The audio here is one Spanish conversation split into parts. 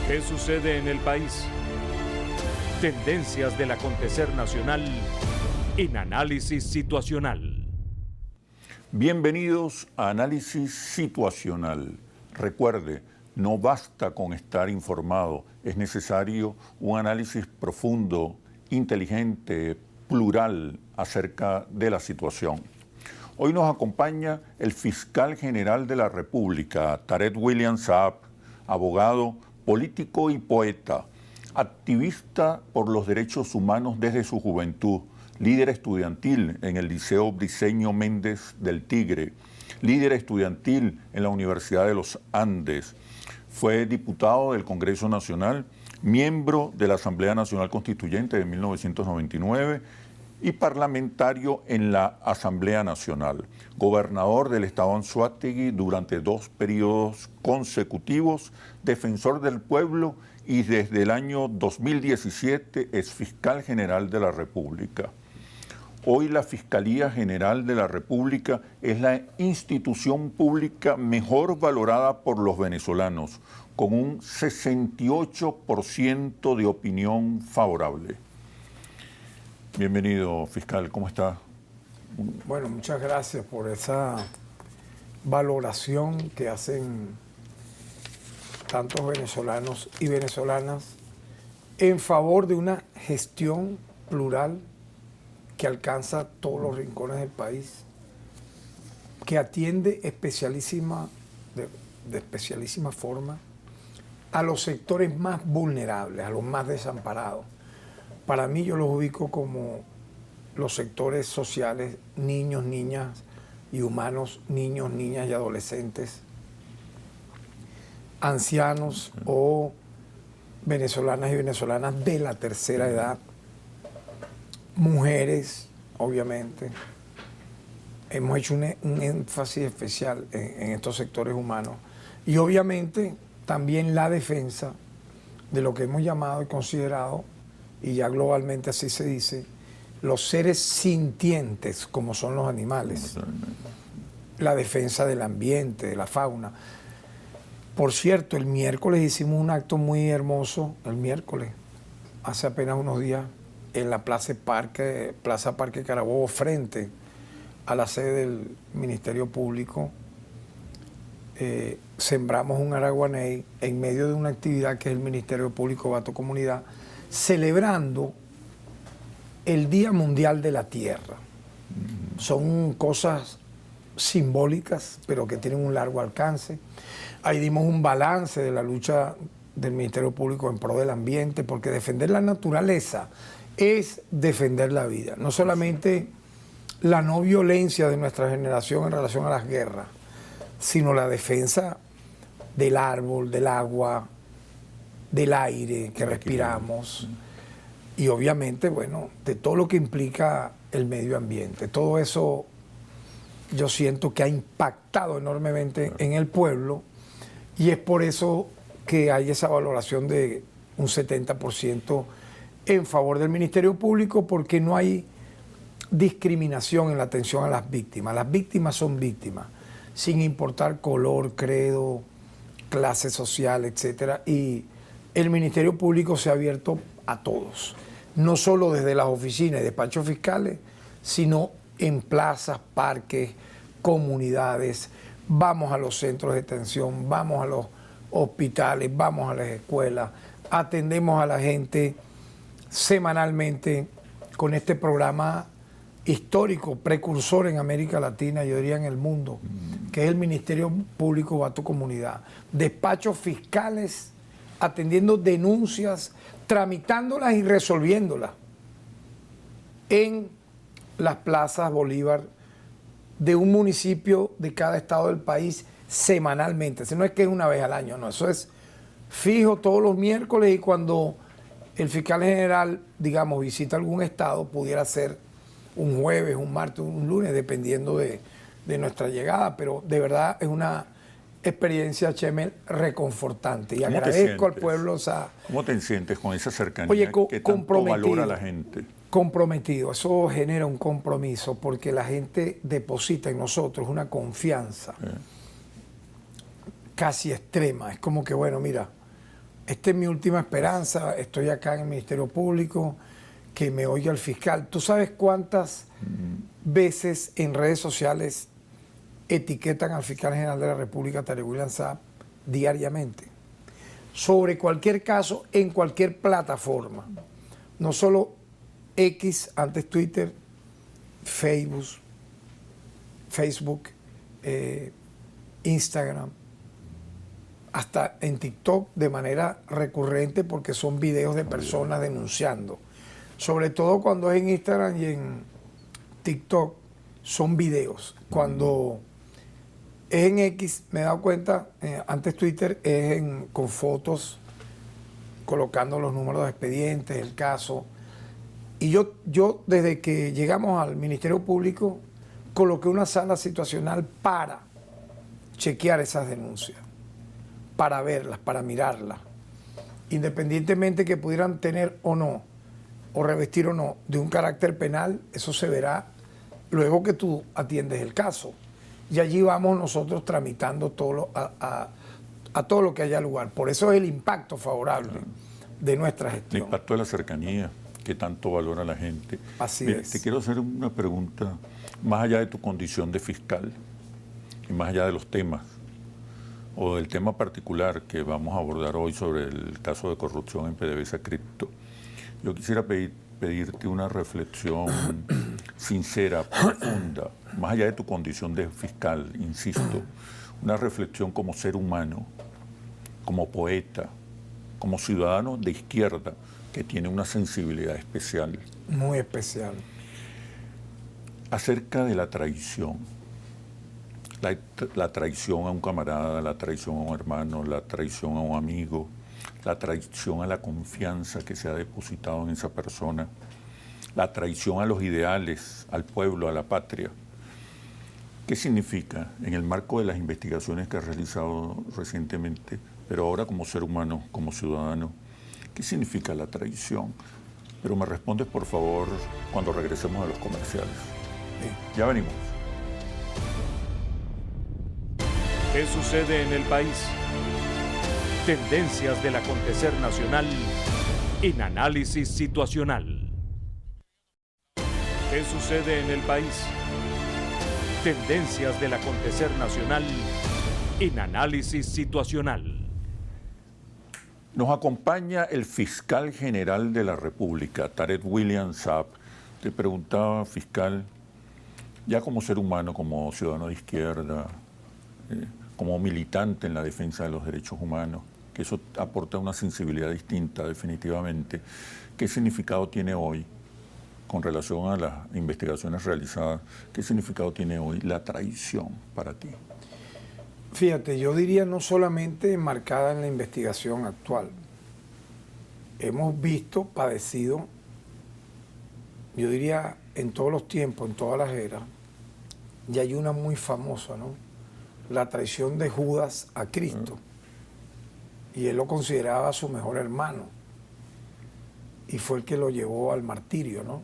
¿Qué sucede en el país? Tendencias del acontecer nacional en Análisis Situacional. Bienvenidos a Análisis Situacional. Recuerde, no basta con estar informado, es necesario un análisis profundo, inteligente, plural acerca de la situación. Hoy nos acompaña el fiscal general de la República, Tarek William Saab, abogado, político y poeta, activista por los derechos humanos desde su juventud, líder estudiantil en el Liceo Briceño Méndez del Tigre, líder estudiantil en la Universidad de los Andes, fue diputado del Congreso Nacional, miembro de la Asamblea Nacional Constituyente de 1999 y parlamentario en la Asamblea Nacional, gobernador del estado Anzoátegui durante 2 periodos consecutivos, defensor del pueblo y desde el año 2017 es fiscal general de la República. Hoy la Fiscalía General de la República es la institución pública mejor valorada por los venezolanos, con un 68% de opinión favorable. Bienvenido, fiscal, ¿cómo está? Bueno, muchas gracias por esa valoración que hacen tantos venezolanos y venezolanas en favor de una gestión plural que alcanza todos los rincones del país, que atiende de especialísima forma a los sectores más vulnerables, a los más desamparados. Para mí yo los ubico como los sectores sociales, niños, niñas y humanos, niños, niñas y adolescentes, ancianos o venezolanas y venezolanas de la tercera edad, mujeres, obviamente. Hemos hecho un énfasis especial en estos sectores humanos y obviamente también la defensa de lo que hemos llamado y considerado, y ya globalmente así se dice, los seres sintientes como son los animales, la defensa del ambiente, de la fauna. Por cierto, el miércoles hicimos un acto muy hermoso, hace apenas unos días, en la Plaza Parque Carabobo, frente a la sede del Ministerio Público. Sembramos un araguaney en medio de una actividad que es el Ministerio Público Bato Comunidad, celebrando el Día Mundial de la Tierra. Son cosas simbólicas, pero que tienen un largo alcance. Ahí dimos un balance de la lucha del Ministerio Público en pro del ambiente, porque defender la naturaleza es defender la vida. No solamente la no violencia de nuestra generación en relación a las guerras, sino la defensa del árbol, del agua, del aire que respiramos y obviamente, bueno, de todo lo que implica el medio ambiente. Todo eso yo siento que ha impactado enormemente en el pueblo y es por eso que hay esa valoración de un 70% en favor del Ministerio Público, porque no hay discriminación en la atención a las víctimas. Las víctimas son víctimas, sin importar color, credo, clase social, etcétera, y el Ministerio Público se ha abierto a todos, no solo desde las oficinas y despachos fiscales, sino en plazas, parques, comunidades. Vamos a los centros de detención, vamos a los hospitales, vamos a las escuelas, atendemos a la gente semanalmente con este programa histórico, precursor en América Latina, yo diría en el mundo, que es el Ministerio Público Bato Comunidad. Despachos fiscales atendiendo denuncias, tramitándolas y resolviéndolas en las plazas Bolívar de un municipio de cada estado del país semanalmente. Eso no es que es una vez al año, no, eso es fijo todos los miércoles, y cuando el fiscal general, digamos, visita algún estado, pudiera ser un jueves, un martes, un lunes, dependiendo de nuestra llegada, pero de verdad es una experiencia, Chemel, reconfortante, y agradezco al pueblo. ¿Cómo te sientes con esa cercanía? Oye, que tanto valora la gente? Comprometido, eso genera un compromiso, porque la gente deposita en nosotros una confianza casi extrema. Es como que, bueno, mira, esta es mi última esperanza, estoy acá en el Ministerio Público, que me oiga el fiscal. ¿Tú sabes cuántas veces en redes sociales etiquetan al fiscal general de la República, Tarek William Saab, diariamente? Sobre cualquier caso, en cualquier plataforma. No solo X, antes Twitter, Facebook, Instagram, hasta en TikTok de manera recurrente, porque son videos de personas denunciando. Sobre todo cuando es en Instagram y en TikTok, son videos. Cuando es en X, me he dado cuenta, antes Twitter, con fotos, colocando los números de expedientes, el caso. Y yo desde que llegamos al Ministerio Público, coloqué una sala situacional para chequear esas denuncias, para verlas, para mirarlas, independientemente que pudieran tener o no, o revestir o no, de un carácter penal. Eso se verá luego que tú atiendes el caso. Y allí vamos nosotros tramitando a todo lo que haya lugar. Por eso es el impacto favorable de nuestra gestión. El impacto de la cercanía, que tanto valora la gente. Así Mira, es. te quiero hacer una pregunta, más allá de tu condición de fiscal, y más allá de los temas, o del tema particular que vamos a abordar hoy sobre el caso de corrupción en PDVSA Cripto. Yo quisiera pedirte una reflexión sincera, profunda, más allá de tu condición de fiscal, insisto, una reflexión como ser humano, como poeta, como ciudadano de izquierda, que tiene una sensibilidad especial. Muy especial. Acerca de la traición. La traición a un camarada, la traición a un hermano, la traición a un amigo, la traición a la confianza que se ha depositado en esa persona, la traición a los ideales, al pueblo, a la patria. ¿Qué significa en el marco de las investigaciones que has realizado recientemente, pero ahora como ser humano, como ciudadano? ¿Qué significa la traición? Pero me respondes, por favor, cuando regresemos a los comerciales. Sí. Ya venimos. ¿Qué sucede en el país? Tendencias del acontecer nacional en análisis situacional. ¿Qué sucede en el país? Tendencias del acontecer nacional en análisis situacional. Nos acompaña el fiscal general de la República, Tarek William Saab. Te preguntaba, fiscal, ya como ser humano, como ciudadano de izquierda, como militante en la defensa de los derechos humanos, que eso aporta una sensibilidad distinta definitivamente. ¿Qué significado tiene hoy, con relación a las investigaciones realizadas, qué significado tiene hoy la traición para ti? Fíjate, yo diría no solamente enmarcada en la investigación actual. Hemos visto, padecido, yo diría en todos los tiempos, en todas las eras, y hay una muy famosa, ¿no? La traición de Judas a Cristo. Y él lo consideraba su mejor hermano. Y fue el que lo llevó al martirio, ¿no?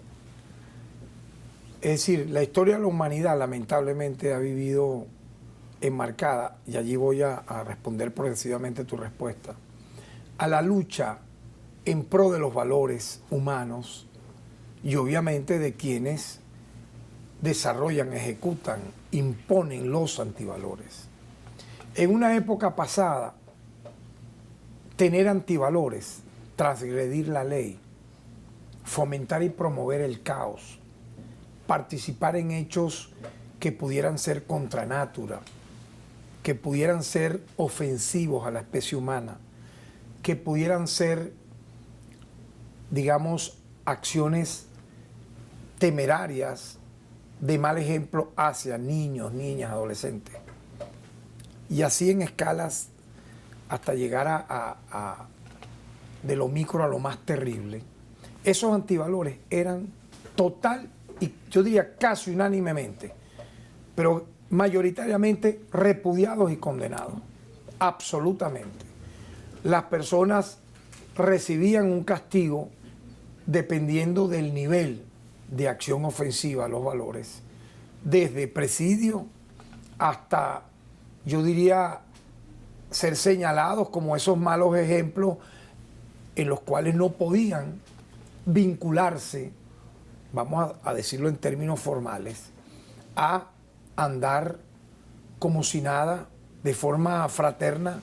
Es decir, la historia de la humanidad lamentablemente ha vivido enmarcada, y allí voy a responder progresivamente tu respuesta, a la lucha en pro de los valores humanos y obviamente de quienes desarrollan, ejecutan, imponen los antivalores. En una época pasada, tener antivalores, transgredir la ley, fomentar y promover el caos, participar en hechos que pudieran ser contra natura, que pudieran ser ofensivos a la especie humana, que pudieran ser, digamos, acciones temerarias de mal ejemplo hacia niños, niñas, adolescentes. Y así en escalas hasta llegar de lo micro a lo más terrible. Esos antivalores eran total y yo diría casi unánimemente, pero mayoritariamente repudiados y condenados, absolutamente. Las personas recibían un castigo dependiendo del nivel de acción ofensiva a los valores, desde presidio hasta, yo diría, ser señalados como esos malos ejemplos en los cuales no podían vincularse, vamos a decirlo en términos formales, a andar como si nada, de forma fraterna,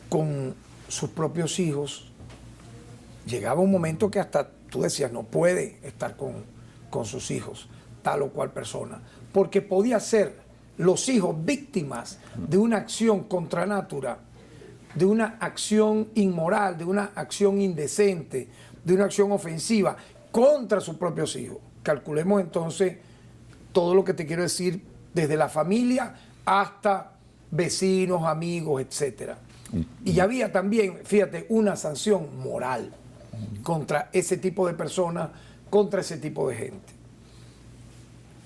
con sus propios hijos. Llegaba un momento que hasta tú decías, no puede estar con sus hijos, tal o cual persona, porque podía ser los hijos víctimas de una acción contra natura, de una acción inmoral, de una acción indecente, de una acción ofensiva contra sus propios hijos. Calculemos entonces todo lo que te quiero decir, desde la familia hasta vecinos, amigos, etcétera. Y había también, fíjate, una sanción moral contra ese tipo de personas, contra ese tipo de gente.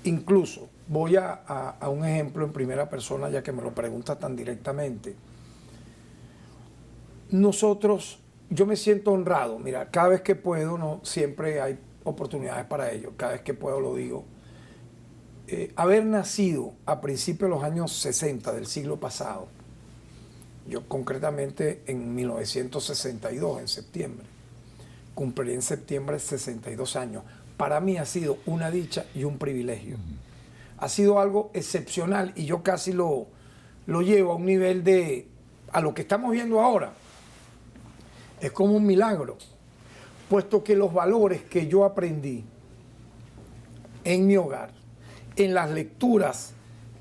Incluso, voy a un ejemplo en primera persona, ya que me lo preguntas tan directamente. Nosotros, yo me siento honrado, mira, cada vez que puedo, no siempre hay oportunidades para ello, cada vez que puedo lo digo. Haber nacido a principios de los años 60 del siglo pasado, yo concretamente en 1962, en septiembre, cumpliré en septiembre 62 años, para mí ha sido una dicha y un privilegio. Ha sido algo excepcional y yo casi lo llevo a un nivel a lo que estamos viendo ahora. Es como un milagro, puesto que los valores que yo aprendí en mi hogar, en las lecturas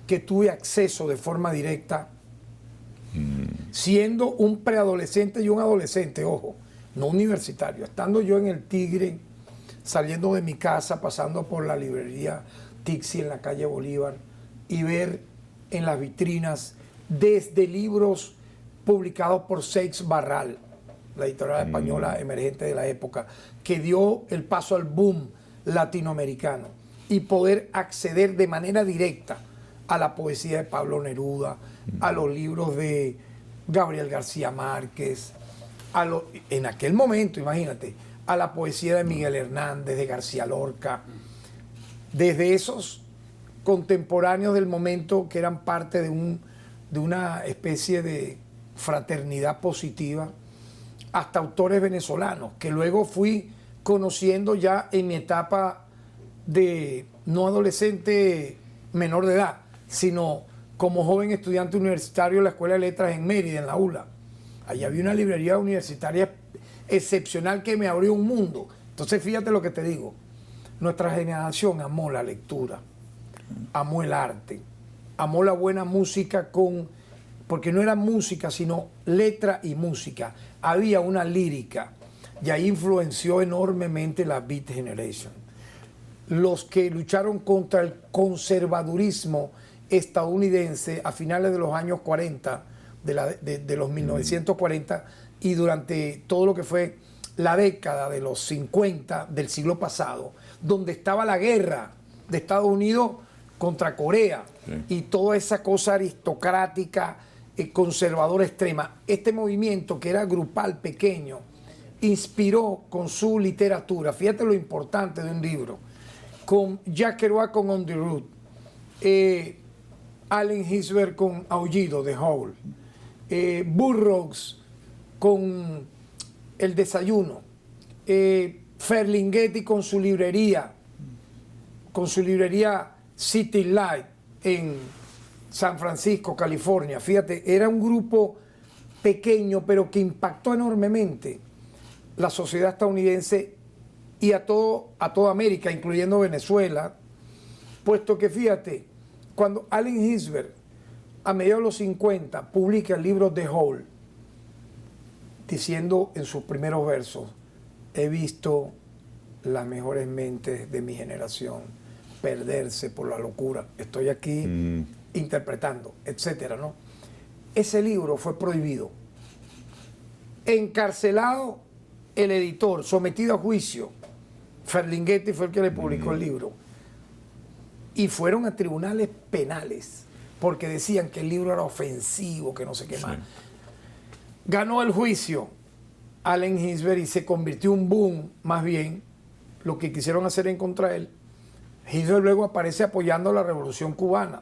que tuve acceso de forma directa, siendo un preadolescente y un adolescente, ojo, no universitario, estando yo en el Tigre, saliendo de mi casa, pasando por la librería Tixi en la calle Bolívar y ver en las vitrinas desde libros publicados por Seix Barral, la editorial española emergente de la época, que dio el paso al boom latinoamericano, y poder acceder de manera directa a la poesía de Pablo Neruda, a los libros de Gabriel García Márquez, en aquel momento, imagínate, a la poesía de Miguel Hernández, de García Lorca, desde esos contemporáneos del momento que eran parte de una especie de fraternidad positiva, hasta autores venezolanos, que luego fui conociendo ya en mi etapa de no adolescente menor de edad, sino como joven estudiante universitario en la Escuela de Letras en Mérida, en la ULA. Allí había una librería universitaria excepcional que me abrió un mundo. Entonces fíjate lo que te digo, nuestra generación amó la lectura, amó el arte, amó la buena música porque no era música, sino letra y música. Había una lírica y ahí influenció enormemente la Beat Generation. Los que lucharon contra el conservadurismo estadounidense a finales de los años 40, de los 1940, y durante todo lo que fue la década de los 50 del siglo pasado, donde estaba la guerra de Estados Unidos contra Corea, y toda esa cosa aristocrática, conservadora extrema. Este movimiento, que era grupal, pequeño, inspiró con su literatura, fíjate lo importante de un libro, con Jack Kerouac con On the Road, Allen Ginsberg con Aullido, The Howl, Burroughs con El Desayuno, Ferlinghetti con su librería City Light en San Francisco, California. Fíjate, era un grupo pequeño, pero que impactó enormemente la sociedad estadounidense y a toda América, incluyendo Venezuela, puesto que fíjate, cuando Allen Ginsberg, a mediados de los 50, publica el libro The Howl, diciendo en sus primeros versos, he visto las mejores mentes de mi generación perderse por la locura, estoy aquí interpretando, etcétera, ¿no? Ese libro fue prohibido, encarcelado el editor, sometido a juicio. Ferlinghetti fue el que le publicó el libro. Y fueron a tribunales penales porque decían que el libro era ofensivo, que no sé qué más. Ganó el juicio Allen Ginsberg y se convirtió en un boom, más bien, lo que quisieron hacer en contra de él. Ginsberg luego aparece apoyando la Revolución Cubana.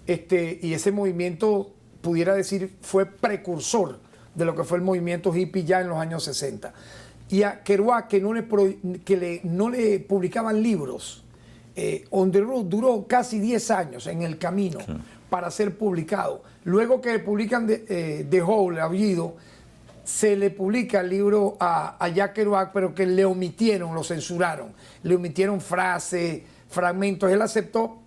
Y ese movimiento, pudiera decir, fue precursor de lo que fue el movimiento hippie ya en los años 60. Y a Kerouac, que no le publicaban libros, On the Road duró casi 10 años en el camino para ser publicado. Luego que publican The Hole, el Aullido, se le publica el libro a Jack Kerouac, pero que le omitieron, lo censuraron, le omitieron frases, fragmentos. Él aceptó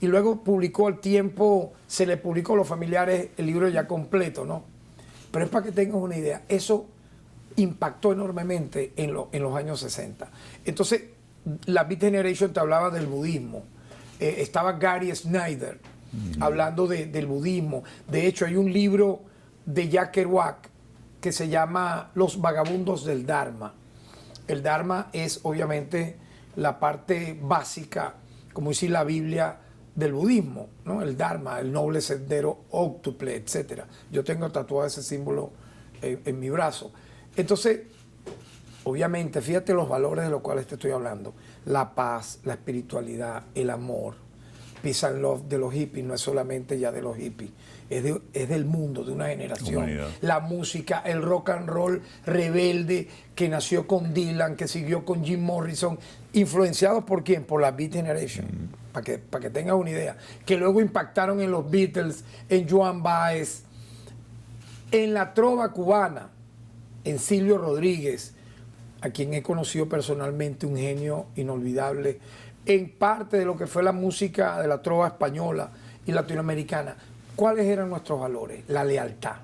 y luego publicó al tiempo, se le publicó a los familiares el libro ya completo, ¿no? Pero es para que tengas una idea, eso impactó enormemente en los años 60. Entonces, la Beat Generation te hablaba del budismo. Estaba Gary Snyder hablando del budismo. De hecho, hay un libro de Jack Kerouac que se llama Los Vagabundos del Dharma. El Dharma es obviamente la parte básica, como dice la Biblia, del budismo, ¿no? El Dharma, el noble sendero óctuple, etc. Yo tengo tatuado ese símbolo en mi brazo. Entonces, obviamente, fíjate los valores de los cuales te estoy hablando. La paz, la espiritualidad, el amor. Peace and love de los hippies no es solamente ya de los hippies, es del mundo, de una generación. Humanidad. La música, el rock and roll rebelde que nació con Dylan, que siguió con Jim Morrison, influenciados por ¿quién? Por la Beat Generation, para que tengas una idea. Que luego impactaron en los Beatles, en Joan Baez, en la trova cubana, en Silvio Rodríguez, a quien he conocido personalmente, un genio inolvidable, en parte de lo que fue la música de la trova española y latinoamericana. ¿Cuáles eran nuestros valores? La lealtad.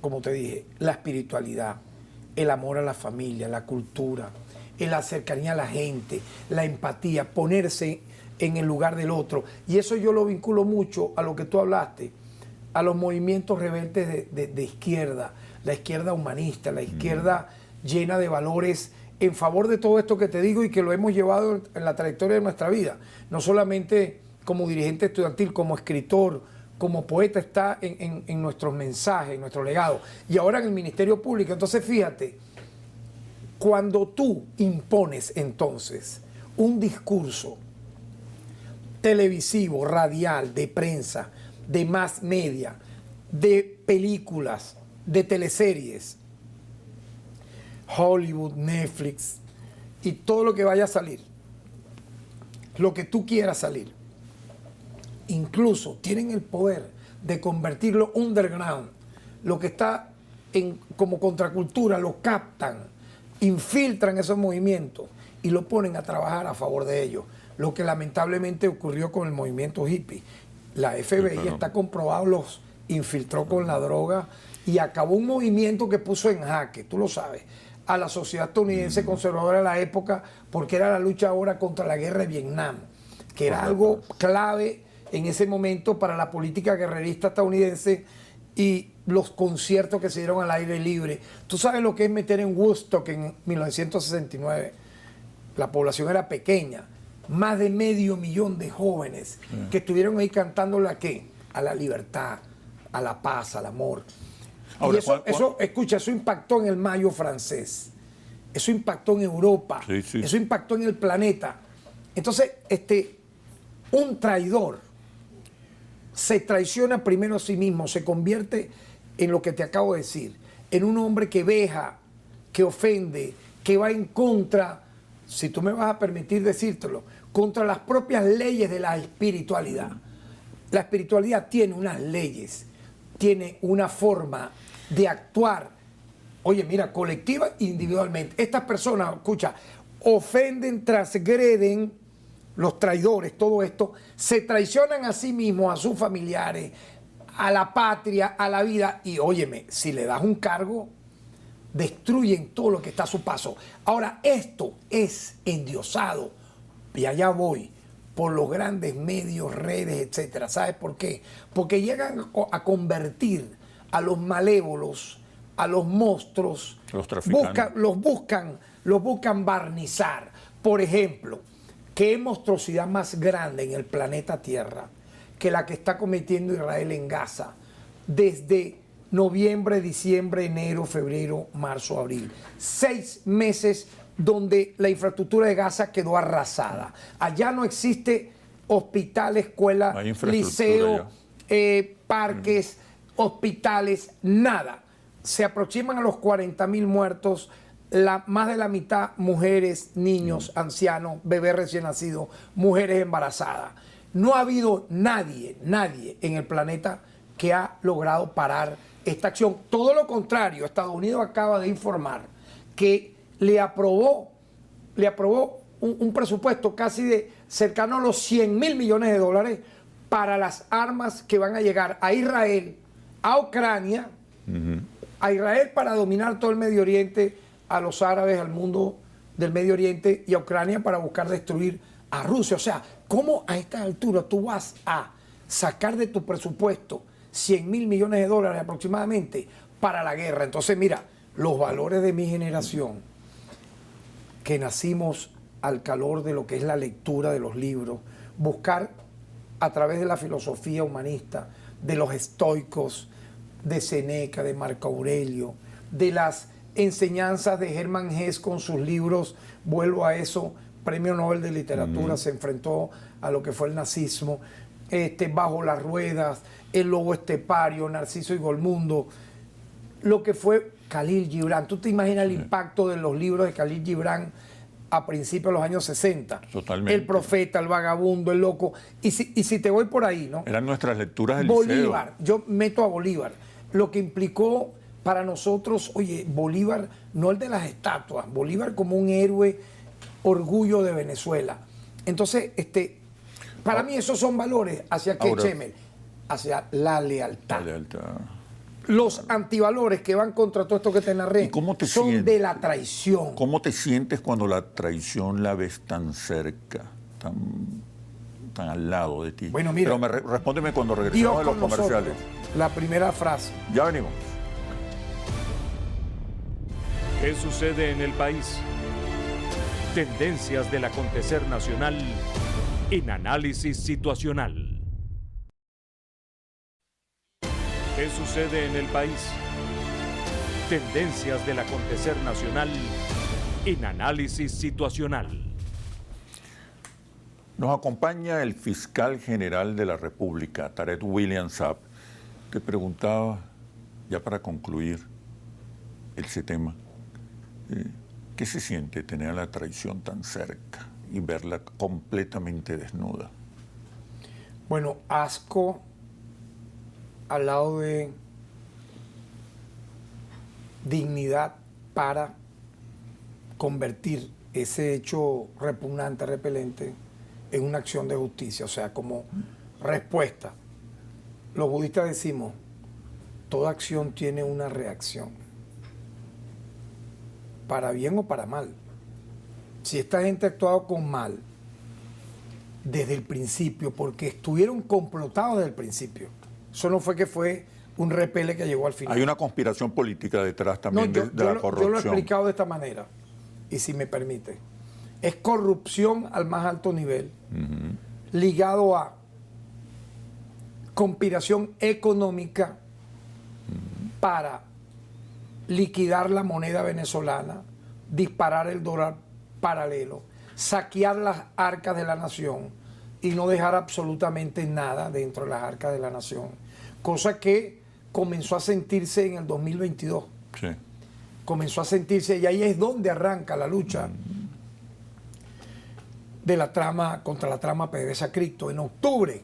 Como te dije, la espiritualidad, el amor a la familia, la cultura, la cercanía a la gente, la empatía, ponerse en el lugar del otro. Y eso yo lo vinculo mucho a lo que tú hablaste, a los movimientos rebeldes de izquierda, la izquierda humanista, la izquierda llena de valores en favor de todo esto que te digo y que lo hemos llevado en la trayectoria de nuestra vida. No solamente como dirigente estudiantil, como escritor, como poeta, está en nuestros mensajes, en nuestro legado. Y ahora en el Ministerio Público. Entonces, fíjate, cuando tú impones entonces un discurso televisivo, radial, de prensa, de mass media, de películas, de teleseries, Hollywood, Netflix y todo lo que vaya a salir, lo que tú quieras salir, incluso tienen el poder de convertirlo underground, lo que está como contracultura, lo captan, infiltran esos movimientos y lo ponen a trabajar a favor de ellos, lo que lamentablemente ocurrió con el movimiento hippie. La FBI está comprobado, los infiltró con la droga y acabó un movimiento que puso en jaque, tú lo sabes, a la sociedad estadounidense conservadora de la época, porque era la lucha ahora contra la guerra de Vietnam, que era algo clave en ese momento para la política guerrerista estadounidense y los conciertos que se dieron al aire libre. Tú sabes lo que es meter en Woodstock en 1969. La población era pequeña, más de 500,000 de jóvenes que estuvieron ahí cantándole a ¿qué? A la libertad, a la paz, al amor. Ahora, y eso, escucha, eso impactó en el Mayo francés, eso impactó en Europa, eso impactó en el planeta. Entonces, un traidor se traiciona primero a sí mismo, se convierte en lo que te acabo de decir, en un hombre que veja, que ofende, que va en contra, si tú me vas a permitir decírtelo, contra las propias leyes de la espiritualidad. La espiritualidad tiene unas leyes, tiene una forma de actuar, oye, mira, colectiva e individualmente. Estas personas, escucha, ofenden, transgreden, los traidores, todo esto, se traicionan a sí mismos, a sus familiares, a la patria, a la vida, y óyeme, si le das un cargo, destruyen todo lo que está a su paso. Ahora, esto es endiosado, y allá voy, por los grandes medios, redes, etcétera. ¿Sabes por qué? Porque llegan a convertir a los malévolos, a los monstruos, los buscan barnizar. Por ejemplo, ¿qué monstruosidad más grande en el planeta Tierra que la que está cometiendo Israel en Gaza desde noviembre, diciembre, enero, febrero, marzo, abril? 6 meses donde la infraestructura de Gaza quedó arrasada. Allá no existe hospital, escuela, liceo, parques. hospitales, nada. Se aproximan a los 40.000 muertos, más de la mitad mujeres, niños, ancianos, bebés recién nacidos, mujeres embarazadas. No ha habido nadie en el planeta que ha logrado parar esta acción. Todo lo contrario, Estados Unidos acaba de informar que le aprobó un presupuesto casi de cercano a los 100.000 millones de dólares para las armas que van a llegar a Israel, a Ucrania, a Israel para dominar todo el Medio Oriente, a los árabes, al mundo del Medio Oriente, y a Ucrania para buscar destruir a Rusia. O sea, ¿cómo a esta altura tú vas a sacar de tu presupuesto 100.000 millones de dólares aproximadamente para la guerra? Entonces, mira, los valores de mi generación, que nacimos al calor de lo que es la lectura de los libros, buscar a través de la filosofía humanista, de los estoicos, de Séneca, de Marco Aurelio, de las enseñanzas de Hermann Hesse con sus libros, vuelvo a eso, Premio Nobel de Literatura, se enfrentó a lo que fue el nazismo, Bajo las Ruedas, El Lobo Estepario, Narciso y Golmundo, lo que fue Khalil Gibran. ¿Tú te imaginas el impacto de los libros de Khalil Gibran a principios de los años 60? Totalmente. El Profeta, El Vagabundo, El Loco. Y si te voy por ahí, ¿no? Eran nuestras lecturas del Bolívar, liceo. yo meto a Bolívar. Lo que implicó para nosotros, oye, Bolívar, no el de las estatuas, Bolívar como un héroe, orgullo de Venezuela. Entonces, para mí esos son valores hacia qué, Chemel, hacia la lealtad. La lealtad. Los antivalores que van contra todo esto que te narré ¿Y cómo te son sientes? de la traición. ¿Cómo te sientes cuando la traición la ves tan cerca, tan al lado de ti? Bueno, mira, pero respóndeme cuando Dios regresemos de los con nosotros. comerciales. La primera frase. Ya venimos. ¿Qué sucede en el país? Tendencias del acontecer nacional en Análisis Situacional. ¿Qué sucede en el país? Tendencias del acontecer nacional en Análisis Situacional. Nos acompaña el fiscal general de la República, Tarek William Saab. Te preguntaba, ya para concluir ese tema, ¿qué se siente tener a la traición tan cerca y verla completamente desnuda? Bueno, asco al lado de dignidad para convertir ese hecho repugnante, repelente, en una acción de justicia, o sea, como respuesta. Los budistas decimos, toda acción tiene una reacción, para bien o para mal. Si esta gente ha actuado con mal desde el principio, porque estuvieron complotados desde el principio, eso no fue que fue un repele que llegó al final. Hay una conspiración política detrás también de la corrupción. Yo lo he explicado de esta manera, y si me permite. Es corrupción al más alto nivel, ligado a conspiración económica para liquidar la moneda venezolana, disparar el dólar paralelo, saquear las arcas de la nación y no dejar absolutamente nada dentro de las arcas de la nación. Cosa que comenzó a sentirse en el 2022. Sí. Comenzó a sentirse, y ahí es donde arranca la lucha de la trama contra la trama PDVSA Cripto. En octubre,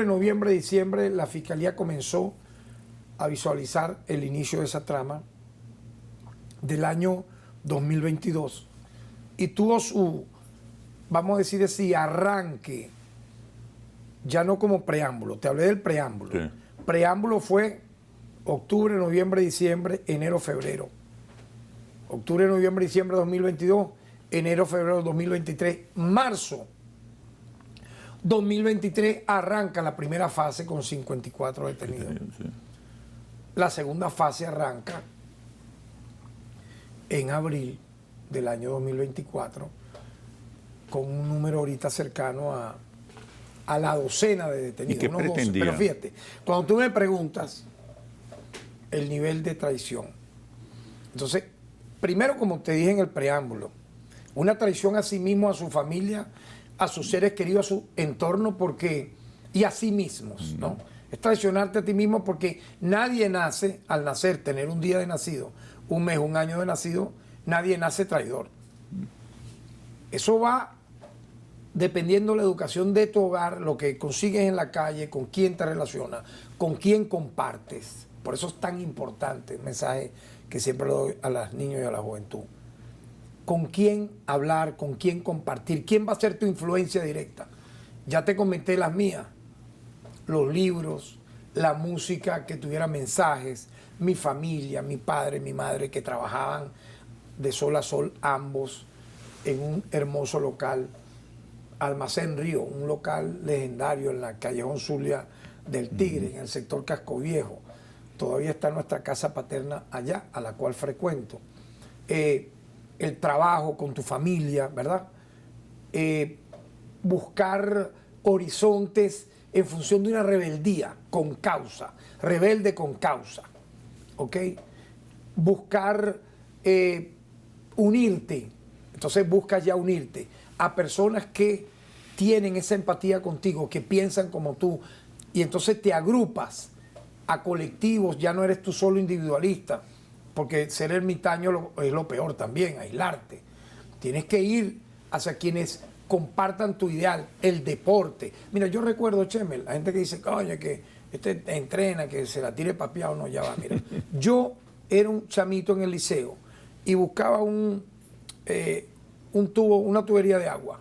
noviembre, diciembre, la Fiscalía comenzó a visualizar el inicio de esa trama del año 2022 y tuvo su, vamos a decir así, arranque, ya no como preámbulo, te hablé del preámbulo. Sí. Preámbulo fue octubre, noviembre, diciembre, enero, febrero. Octubre, noviembre, diciembre de 2022, enero, febrero de 2023, marzo 2023 arranca la primera fase con 54 detenidos. Sí. La segunda fase arranca en abril del año 2024 con un número ahorita cercano a la docena de detenidos. ¿Y qué pretendía? Pero fíjate, cuando tú me preguntas el nivel de traición, entonces, primero, como te dije en el preámbulo, una traición a sí mismo, a su familia, a sus seres queridos, a su entorno, porque, y a sí mismos, ¿no? Es traicionarte a ti mismo, porque nadie nace, al nacer, tener un día de nacido, un mes, un año de nacido, nadie nace traidor. Eso va dependiendo de la educación de tu hogar, lo que consigues en la calle, con quién te relacionas, con quién compartes. Por eso es tan importante el mensaje que siempre le doy a los niños y a la juventud. Con quién hablar, con quién compartir, quién va a ser tu influencia directa. Ya te comenté las mías: los libros, la música que tuviera mensajes, mi familia, mi padre, mi madre, que trabajaban de sol a sol ambos en un hermoso local, Almacén Río, un local legendario en la Callejón Zulia del Tigre, en el sector Casco Viejo. Todavía está nuestra casa paterna allá, a la cual frecuento. El trabajo con tu familia, ¿verdad? Buscar horizontes en función de una rebeldía con causa, rebelde con causa, ¿ok? Buscar unirte, entonces buscas ya unirte a personas que tienen esa empatía contigo, que piensan como tú, y entonces te agrupas a colectivos, ya no eres tú solo individualista, porque ser ermitaño es lo peor también, aislarte. Tienes que ir hacia quienes compartan tu ideal, el deporte. Mira, yo recuerdo, Chemel, la gente que dice, coño, que este entrena, que se la tire papiado, no, ya va, mira. Yo era un chamito en el liceo y buscaba un tubo, una tubería de agua,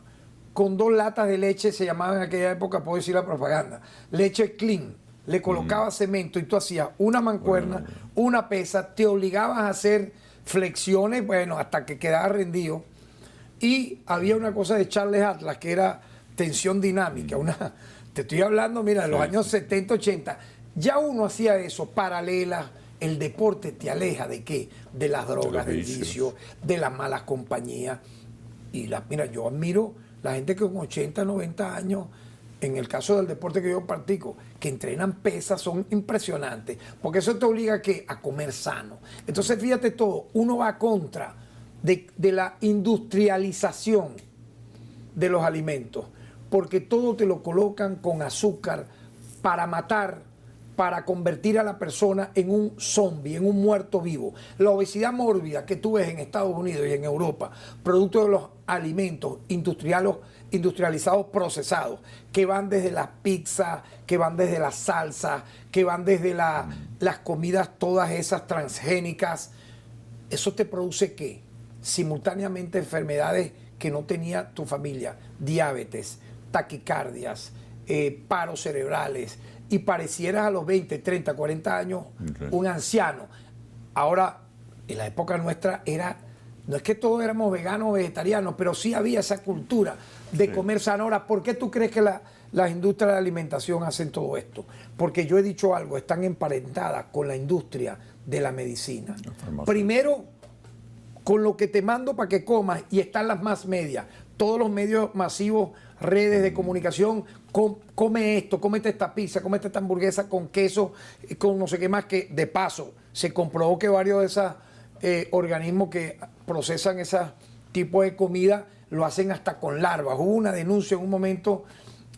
con 2 latas de leche, se llamaban en aquella época, puedo decir la propaganda, leche clean. Le colocaba cemento y tú hacías una mancuerna, una pesa, te obligabas a hacer flexiones, bueno, hasta que quedaba rendido. Y había una cosa de Charles Atlas que era tensión dinámica. Te estoy hablando, mira, de los años 70, 80. Ya uno hacía eso, paralela. El deporte te aleja ¿de qué? De las drogas, del vicio, de las malas compañías. Mira, yo admiro la gente que con 80, 90 años, en el caso del deporte que yo practico, que entrenan pesas, son impresionantes, porque eso te obliga a comer sano. Entonces, fíjate todo, uno va a contra de la industrialización de los alimentos, porque todo te lo colocan con azúcar para matar, para convertir a la persona en un zombie, en un muerto vivo. La obesidad mórbida que tú ves en Estados Unidos y en Europa, producto de los alimentos industrializados procesados, que van desde las pizzas, que van desde las salsas, que van desde las comidas todas esas transgénicas. ¿Eso te produce qué? Simultáneamente enfermedades que no tenía tu familia: diabetes, taquicardias, paros cerebrales, y parecieras a los 20, 30, 40 años un anciano. Ahora, en la época nuestra no es que todos éramos veganos o vegetarianos, pero sí había esa cultura de comer sano. Ahora, ¿por qué tú crees que las industrias de la alimentación hacen todo esto? Porque yo he dicho algo, están emparentadas con la industria de la medicina. Primero, con lo que te mando para que comas, y están las más medias, todos los medios masivos, redes de comunicación, come esto, cómete esta pizza, cómete esta hamburguesa con queso, con no sé qué más, que de paso se comprobó que varios de esos organismos que procesan ese tipo de comida lo hacen hasta con larvas. Hubo una denuncia en un momento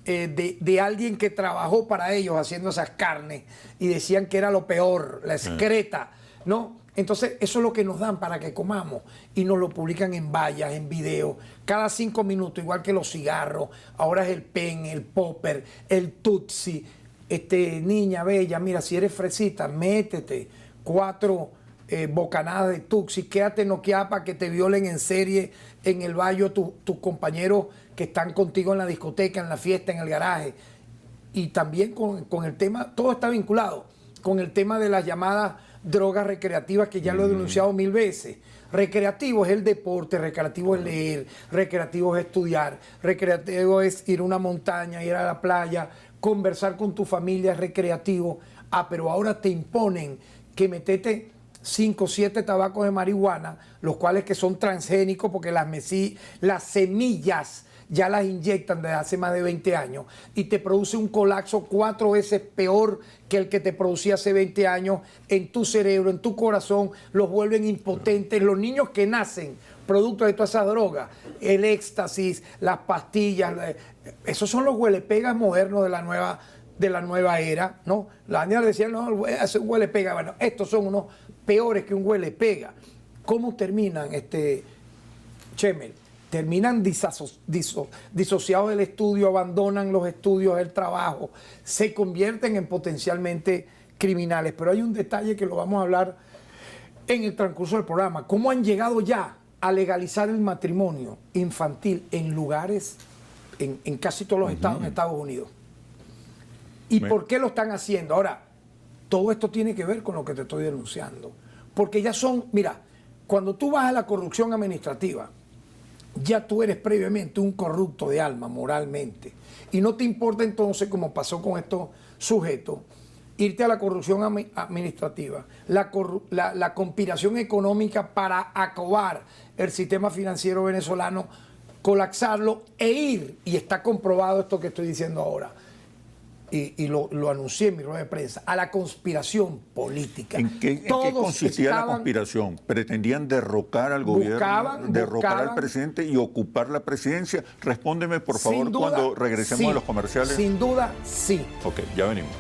de alguien que trabajó para ellos haciendo esas carnes y decían que era lo peor, la excreta, ¿no? Entonces, eso es lo que nos dan para que comamos, y nos lo publican en vallas, en videos, cada 5 minutos, igual que los cigarros. Ahora es el pen, el popper, el tutsi. Niña bella, mira, si eres fresita, métete 4 bocanadas de tutsi, quédate noqueada para que te violen en serie en el barrio tus compañeros que están contigo en la discoteca, en la fiesta, en el garaje. Y también con el tema, todo está vinculado con el tema de las llamadas drogas recreativas, que ya lo he denunciado 1000 veces. Recreativo es el deporte, recreativo es leer, recreativo es estudiar, recreativo es ir a una montaña, ir a la playa, conversar con tu familia, es recreativo. Pero ahora te imponen que metete 5 o 7 tabacos de marihuana, los cuales que son transgénicos, porque las semillas ya las inyectan desde hace más de 20 años, y te produce un colapso 4 veces peor que el que te producía hace 20 años en tu cerebro, en tu corazón. Los vuelven impotentes. Los niños que nacen producto de todas esas drogas, el éxtasis, las pastillas, esos son los huelepegas modernos de la nueva de la nueva era, ¿no? La Daniela decía, no, ese huele pega. Bueno, estos son unos peores que un huele pega. ¿Cómo terminan, Chemel? Terminan disociados del estudio, abandonan los estudios, el trabajo, se convierten en potencialmente criminales. Pero hay un detalle que lo vamos a hablar en el transcurso del programa. ¿Cómo han llegado ya a legalizar el matrimonio infantil en lugares, en casi todos los estados en Estados Unidos? ¿Y por qué lo están haciendo? Ahora, todo esto tiene que ver con lo que te estoy denunciando. Porque ya son, mira, cuando tú vas a la corrupción administrativa, ya tú eres previamente un corrupto de alma, moralmente. Y no te importa entonces, como pasó con estos sujetos, irte a la corrupción administrativa, la conspiración económica para acabar el sistema financiero venezolano, colapsarlo e ir, y está comprobado esto que estoy diciendo ahora, y lo anuncié en mi rueda de prensa, a la conspiración política. ¿En qué consistía la conspiración? ¿Pretendían derrocar al gobierno, derrocar al presidente y ocupar la presidencia? Respóndeme, por favor, duda, cuando regresemos a los comerciales. Sin duda, sí. Ok, ya venimos.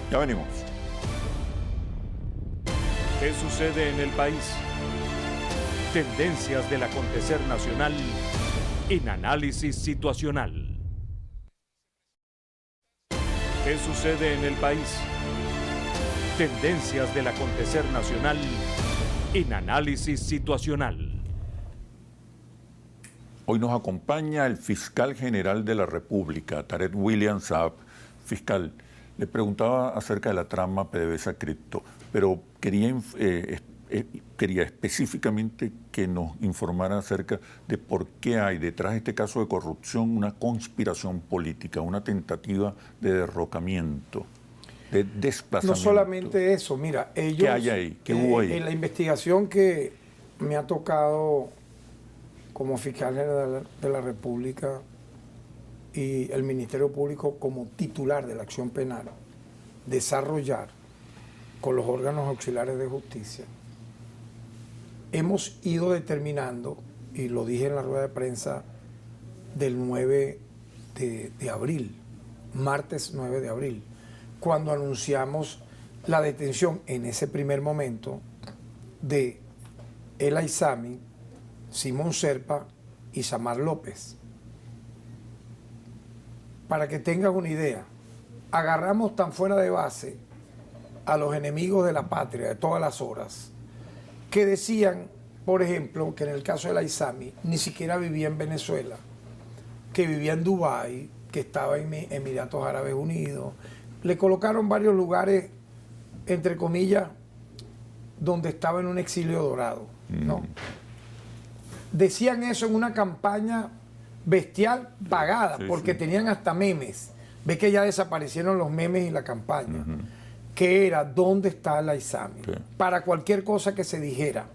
Ya venimos. ¿Qué sucede en el país? Tendencias del acontecer nacional en Análisis Situacional. ¿Qué sucede en el país? Tendencias del acontecer nacional en Análisis Situacional. Hoy nos acompaña el fiscal general de la República, Tarek William Saab. Fiscal, le preguntaba acerca de la trama PDVSA Cripto, pero quería específicamente que nos informara acerca de por qué hay detrás de este caso de corrupción una conspiración política, una tentativa de derrocamiento, de desplazamiento. No solamente eso, mira, ellos... ¿Qué hay ahí? ¿Qué hubo ahí? En la investigación que me ha tocado como fiscal general de la República y el Ministerio Público como titular de la acción penal, desarrollar con los órganos auxiliares de justicia, hemos ido determinando, y lo dije en la rueda de prensa del 9 de abril, martes 9 de abril, cuando anunciamos la detención en ese primer momento de El Aizami, Simón Serpa y Samar López. Para que tengas una idea, agarramos tan fuera de base a los enemigos de la patria de todas las horas, que decían, por ejemplo, que en el caso del Aizami ni siquiera vivía en Venezuela, que vivía en Dubái, que estaba en Emiratos Árabes Unidos. Le colocaron varios lugares, entre comillas, donde estaba en un exilio dorado, ¿no? Decían eso en una campaña bestial pagada, porque tenían hasta memes. Ve que ya desaparecieron los memes y la campaña. Que era ¿dónde está el Aizami? Para cualquier cosa que se dijera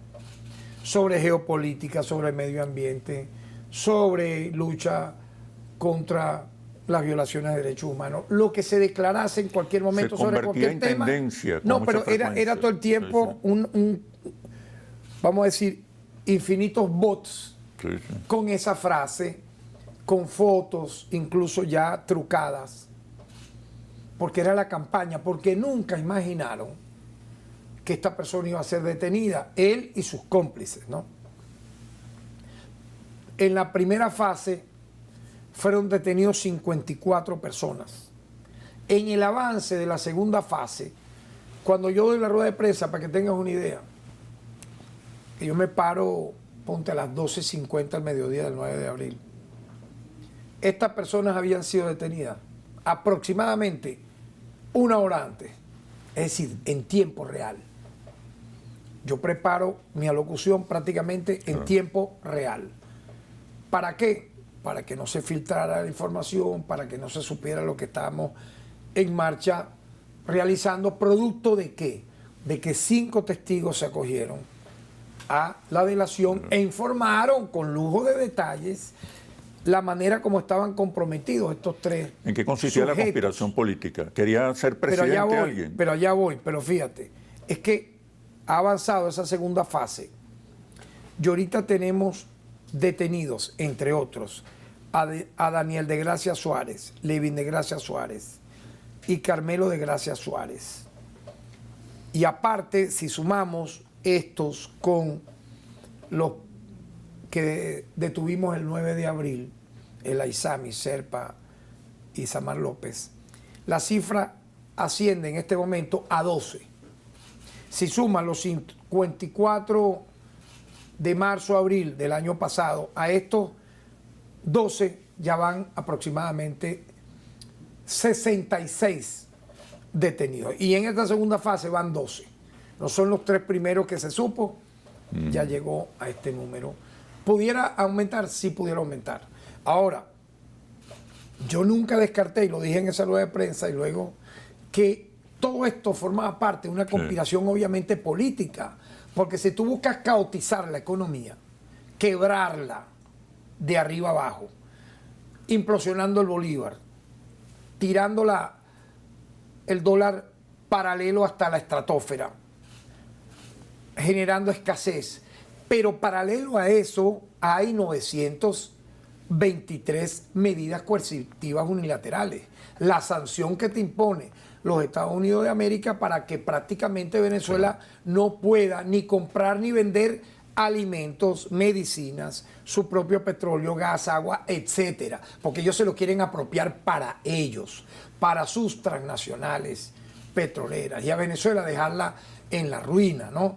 sobre geopolítica, sobre medio ambiente, sobre lucha contra las violaciones de derechos humanos, lo que se declarase en cualquier momento sobre cualquier tema. No, pero era todo el tiempo vamos a decir, infinitos bots con esa frase, con fotos, incluso ya trucadas, porque era la campaña, porque nunca imaginaron que esta persona iba a ser detenida, él y sus cómplices, ¿no? En la primera fase fueron detenidos 54 personas. En el avance de la segunda fase, cuando yo doy la rueda de prensa, para que tengas una idea, que yo me paro, ponte a las 12:50 al mediodía del 9 de abril, estas personas habían sido detenidas aproximadamente una hora antes, es decir, en tiempo real. Yo preparo mi alocución prácticamente en tiempo real. ¿Para qué? Para que no se filtrara la información, para que no se supiera lo que estábamos en marcha realizando. ¿Producto de qué? De que 5 testigos se acogieron a la delación e informaron con lujo de detalles la manera como estaban comprometidos estos 3 ¿En qué consistía sujetos. La conspiración política? ¿Quería ser presidente alguien? Pero allá voy, pero fíjate, es que ha avanzado esa segunda fase y ahorita tenemos detenidos, entre otros, a Daniel de Gracia Suárez, Levin de Gracia Suárez, y Carmelo de Gracia Suárez. Y aparte, si sumamos estos con los que detuvimos el 9 de abril, el Aizami, Serpa y Samar López, la cifra asciende en este momento a 12. Si suman los 54 de marzo a abril del año pasado a estos 12, ya van aproximadamente 66 detenidos. Y en esta segunda fase van 12. No son los 3 primeros que se supo, ya llegó a este número. ¿Pudiera aumentar? Sí pudiera aumentar. Ahora, yo nunca descarté, y lo dije en esa rueda de prensa y luego, que todo esto formaba parte de una conspiración obviamente política, porque si tú buscas caotizar la economía, quebrarla de arriba abajo, implosionando el bolívar, tirando el dólar paralelo hasta la estratosfera, generando escasez, pero paralelo a eso hay 923 medidas coercitivas unilaterales. La sanción que te impone los Estados Unidos de América para que prácticamente Venezuela no pueda ni comprar ni vender alimentos, medicinas, su propio petróleo, gas, agua, etcétera, porque ellos se lo quieren apropiar para ellos, para sus transnacionales petroleras, y a Venezuela dejarla en la ruina, ¿no?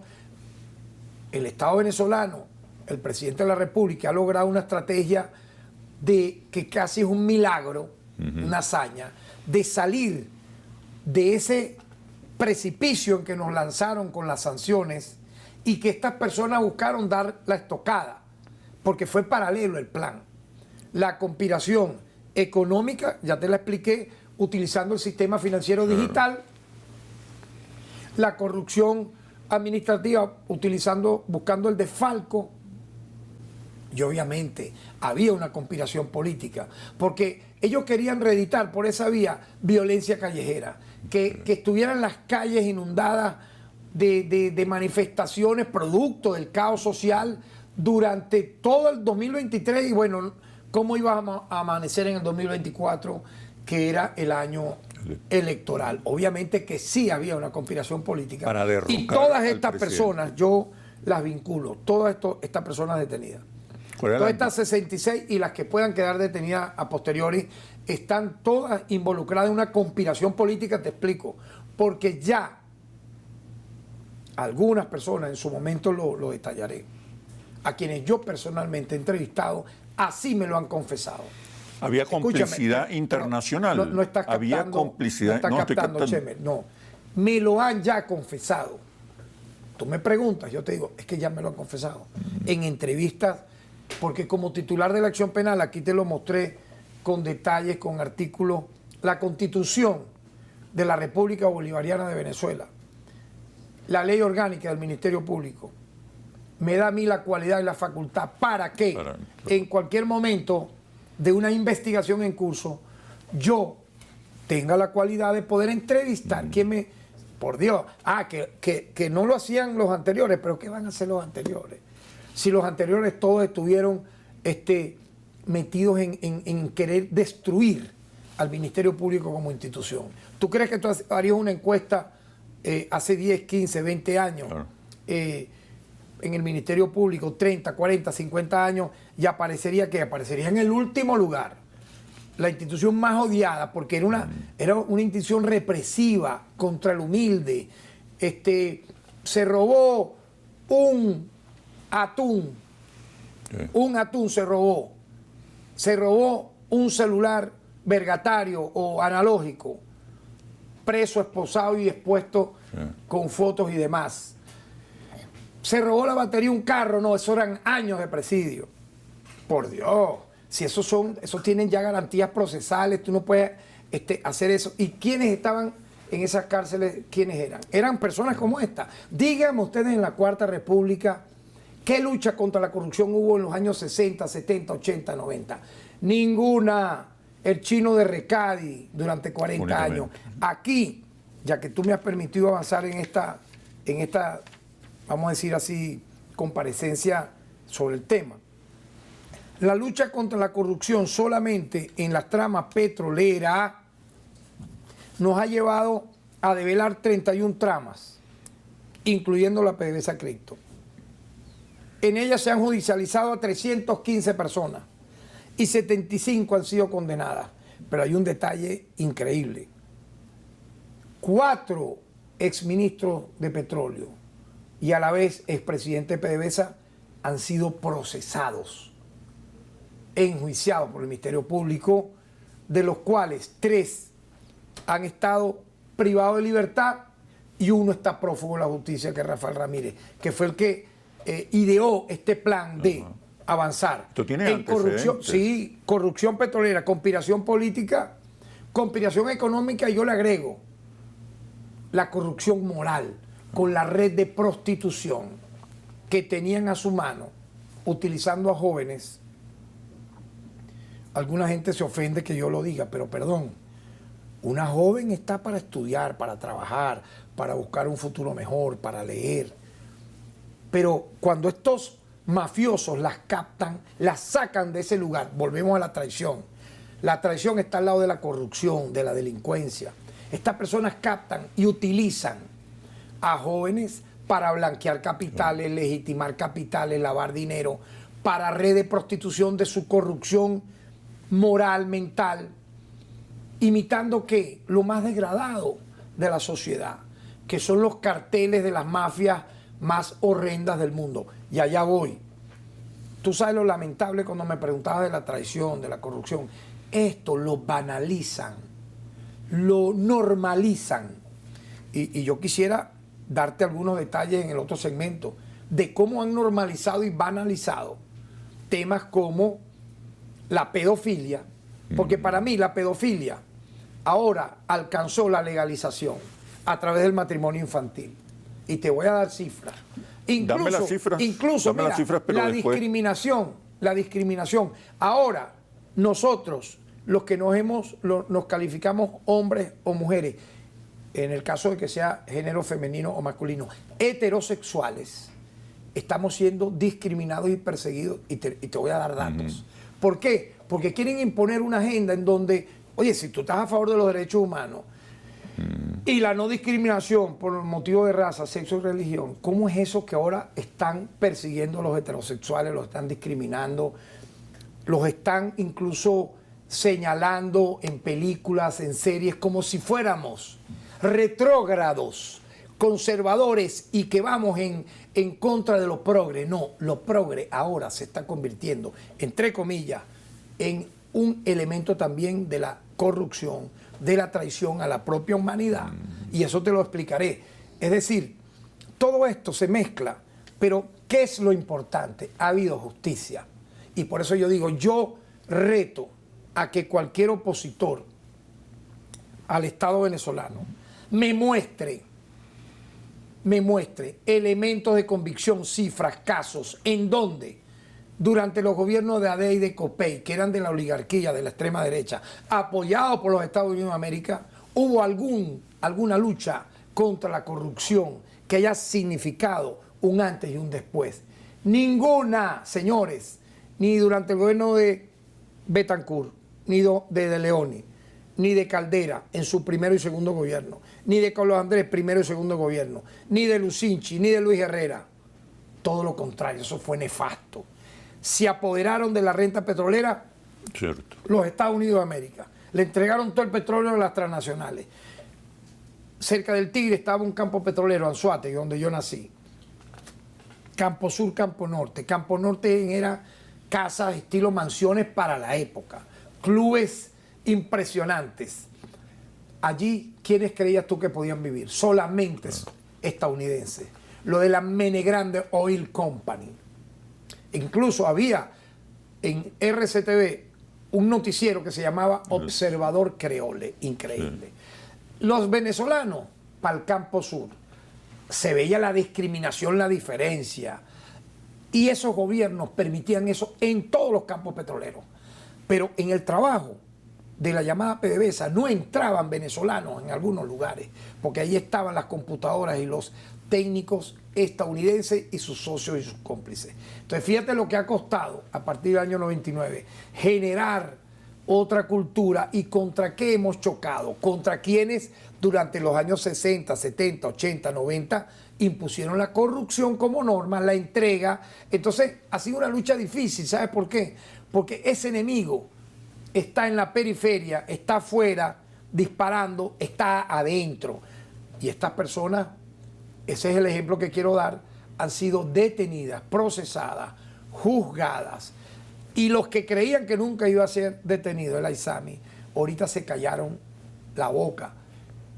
El Estado venezolano, el presidente de la República ha logrado una estrategia de que casi es un milagro, una hazaña, de salir de ese precipicio en que nos lanzaron con las sanciones y que estas personas buscaron dar la estocada, porque fue paralelo el plan. La conspiración económica, ya te la expliqué, utilizando el sistema financiero digital, la corrupción administrativa, buscando el desfalco, y obviamente había una conspiración política, porque ellos querían reeditar por esa vía violencia callejera, que estuvieran las calles inundadas de manifestaciones producto del caos social durante todo el 2023, y bueno, cómo íbamos a amanecer en el 2024, que era el año electoral. Obviamente que sí había una conspiración política. Para derrocar y todas estas al personas, yo las vinculo, todas estas personas detenidas. Todas estas 66 y las que puedan quedar detenidas a posteriori, están todas involucradas en una conspiración política, te explico. Porque ya algunas personas, en su momento lo detallaré, a quienes yo personalmente he entrevistado, así me lo han confesado. Había complicidad Escúchame, internacional. No estás captando, había complicidad. No estás captando, Cheme, no. Me lo han ya confesado. Tú me preguntas, yo te digo, es que ya me lo han confesado. En entrevistas, porque como titular de la acción penal, aquí te lo mostré con detalles, con artículos, la Constitución de la República Bolivariana de Venezuela, la ley orgánica del Ministerio Público, me da a mí la cualidad y la facultad para que en cualquier momento de una investigación en curso, yo tenga la cualidad de poder entrevistar. Por Dios, que no lo hacían los anteriores, pero ¿qué van a hacer los anteriores? Si los anteriores todos estuvieron metidos en querer destruir al Ministerio Público como institución. ¿Tú crees que tú harías una encuesta hace 10, 15, 20 años en el Ministerio Público, 30, 40, 50 años, y aparecería en el último lugar? La institución más odiada, porque era una institución represiva contra el humilde. Se robó un atún se robó un celular vergatario o analógico, preso, esposado y expuesto con fotos y demás. Se robó la batería de un carro, no, eso eran años de presidio. Por Dios, si esos tienen ya garantías procesales, tú no puedes hacer eso. ¿Y quiénes estaban en esas cárceles? ¿Quiénes eran? Eran personas como esta. Díganme ustedes en la Cuarta República, ¿qué lucha contra la corrupción hubo en los años 60, 70, 80, 90? Ninguna. El chino de Recadi durante 40 años. Aquí, ya que tú me has permitido avanzar en esta, vamos a decir así, comparecencia sobre el tema. La lucha contra la corrupción solamente en las tramas petroleras nos ha llevado a develar 31 tramas, incluyendo la PDVSA Cripto. En ella se han judicializado a 315 personas y 75 han sido condenadas. Pero hay un detalle increíble. 4 exministros de petróleo y a la vez expresidente de PDVSA han sido procesados, enjuiciados por el Ministerio Público, de los cuales 3 han estado privados de libertad y 1 está prófugo de la justicia, que es Rafael Ramírez, que fue el que ideó este plan de avanzar en corrupción, sí, corrupción petrolera, conspiración política, conspiración económica, y yo le agrego la corrupción moral con la red de prostitución que tenían a su mano, utilizando a jóvenes. Alguna gente se ofende que yo lo diga, pero perdón, una joven está para estudiar, para trabajar, para buscar un futuro mejor, para leer. Pero cuando estos mafiosos las captan, las sacan de ese lugar, volvemos a la traición. La traición está al lado de la corrupción, de la delincuencia. Estas personas captan y utilizan a jóvenes para blanquear capitales, legitimar capitales, lavar dinero, para red de prostitución de su corrupción moral, mental, imitando ¿qué? Lo más degradado de la sociedad, que son los carteles de las mafias más horrendas del mundo. Y allá voy. Tú sabes lo lamentable cuando me preguntabas de la traición, de la corrupción. Esto lo banalizan, lo normalizan. Y yo quisiera darte algunos detalles en el otro segmento de cómo han normalizado y banalizado temas como la pedofilia, porque para mí la pedofilia ahora alcanzó la legalización a través del matrimonio infantil. Y te voy a dar cifras. Dame las cifras. Incluso Dame las cifras, pero después... la discriminación. Ahora, nosotros, los que nos calificamos hombres o mujeres, en el caso de que sea género femenino o masculino, heterosexuales, estamos siendo discriminados y perseguidos, y te voy a dar datos. ¿Por qué? Porque quieren imponer una agenda en donde, oye, si tú estás a favor de los derechos humanos y la no discriminación por motivo de raza, sexo y religión, ¿cómo es eso que ahora están persiguiendo a los heterosexuales, los están discriminando, los están incluso señalando en películas, en series, como si fuéramos retrógrados, conservadores y que vamos en contra de los progres? No, los progres ahora se está convirtiendo, entre comillas, en un elemento también de la corrupción, de la traición a la propia humanidad. Y eso te lo explicaré. Es decir, todo esto se mezcla, pero ¿qué es lo importante? Ha habido justicia. Y por eso yo digo, yo reto a que cualquier opositor al Estado venezolano me muestre elementos de convicción, cifras, casos, en donde durante los gobiernos de Adey y de Copey, que eran de la oligarquía, de la extrema derecha, apoyados por los Estados Unidos de América, hubo alguna lucha contra la corrupción que haya significado un antes y un después. Ninguna, señores, ni durante el gobierno de Betancourt, ni de Leoni, ni de Caldera en su primero y segundo gobierno, ni de Carlos Andrés primero y segundo gobierno, ni de Lucinchi, ni de Luis Herrera. Todo lo contrario, eso fue nefasto. Se apoderaron de la renta petrolera, cierto, los Estados Unidos de América. Le entregaron todo el petróleo a las transnacionales. Cerca del Tigre estaba un campo petrolero, Anzoátegui, donde yo nací. Campo Sur, Campo Norte. Campo Norte era casas estilo mansiones para la época. Clubes impresionantes. Allí, ¿quiénes creías tú que podían vivir? Solamente estadounidenses. Lo de la Menegrande Oil Company. Incluso había en RCTV un noticiero que se llamaba Observador Creole. Increíble. Los venezolanos, para el Campo Sur, se veía la discriminación, la diferencia. Y esos gobiernos permitían eso en todos los campos petroleros. Pero en el trabajo de la llamada PDVSA no entraban venezolanos en algunos lugares, porque ahí estaban las computadoras y los técnicos estadounidenses y sus socios y sus cómplices. Entonces fíjate lo que ha costado a partir del año 99 generar otra cultura y contra qué hemos chocado, contra quienes durante los años 60, 70, 80, 90 impusieron la corrupción como norma, la entrega. Entonces ha sido una lucha difícil, ¿sabes por qué? Porque ese enemigo está en la periferia, está afuera disparando, está adentro. Y estas personas, ese es el ejemplo que quiero dar, han sido detenidas, procesadas, juzgadas. Y los que creían que nunca iba a ser detenido el Aizami, ahorita se callaron la boca.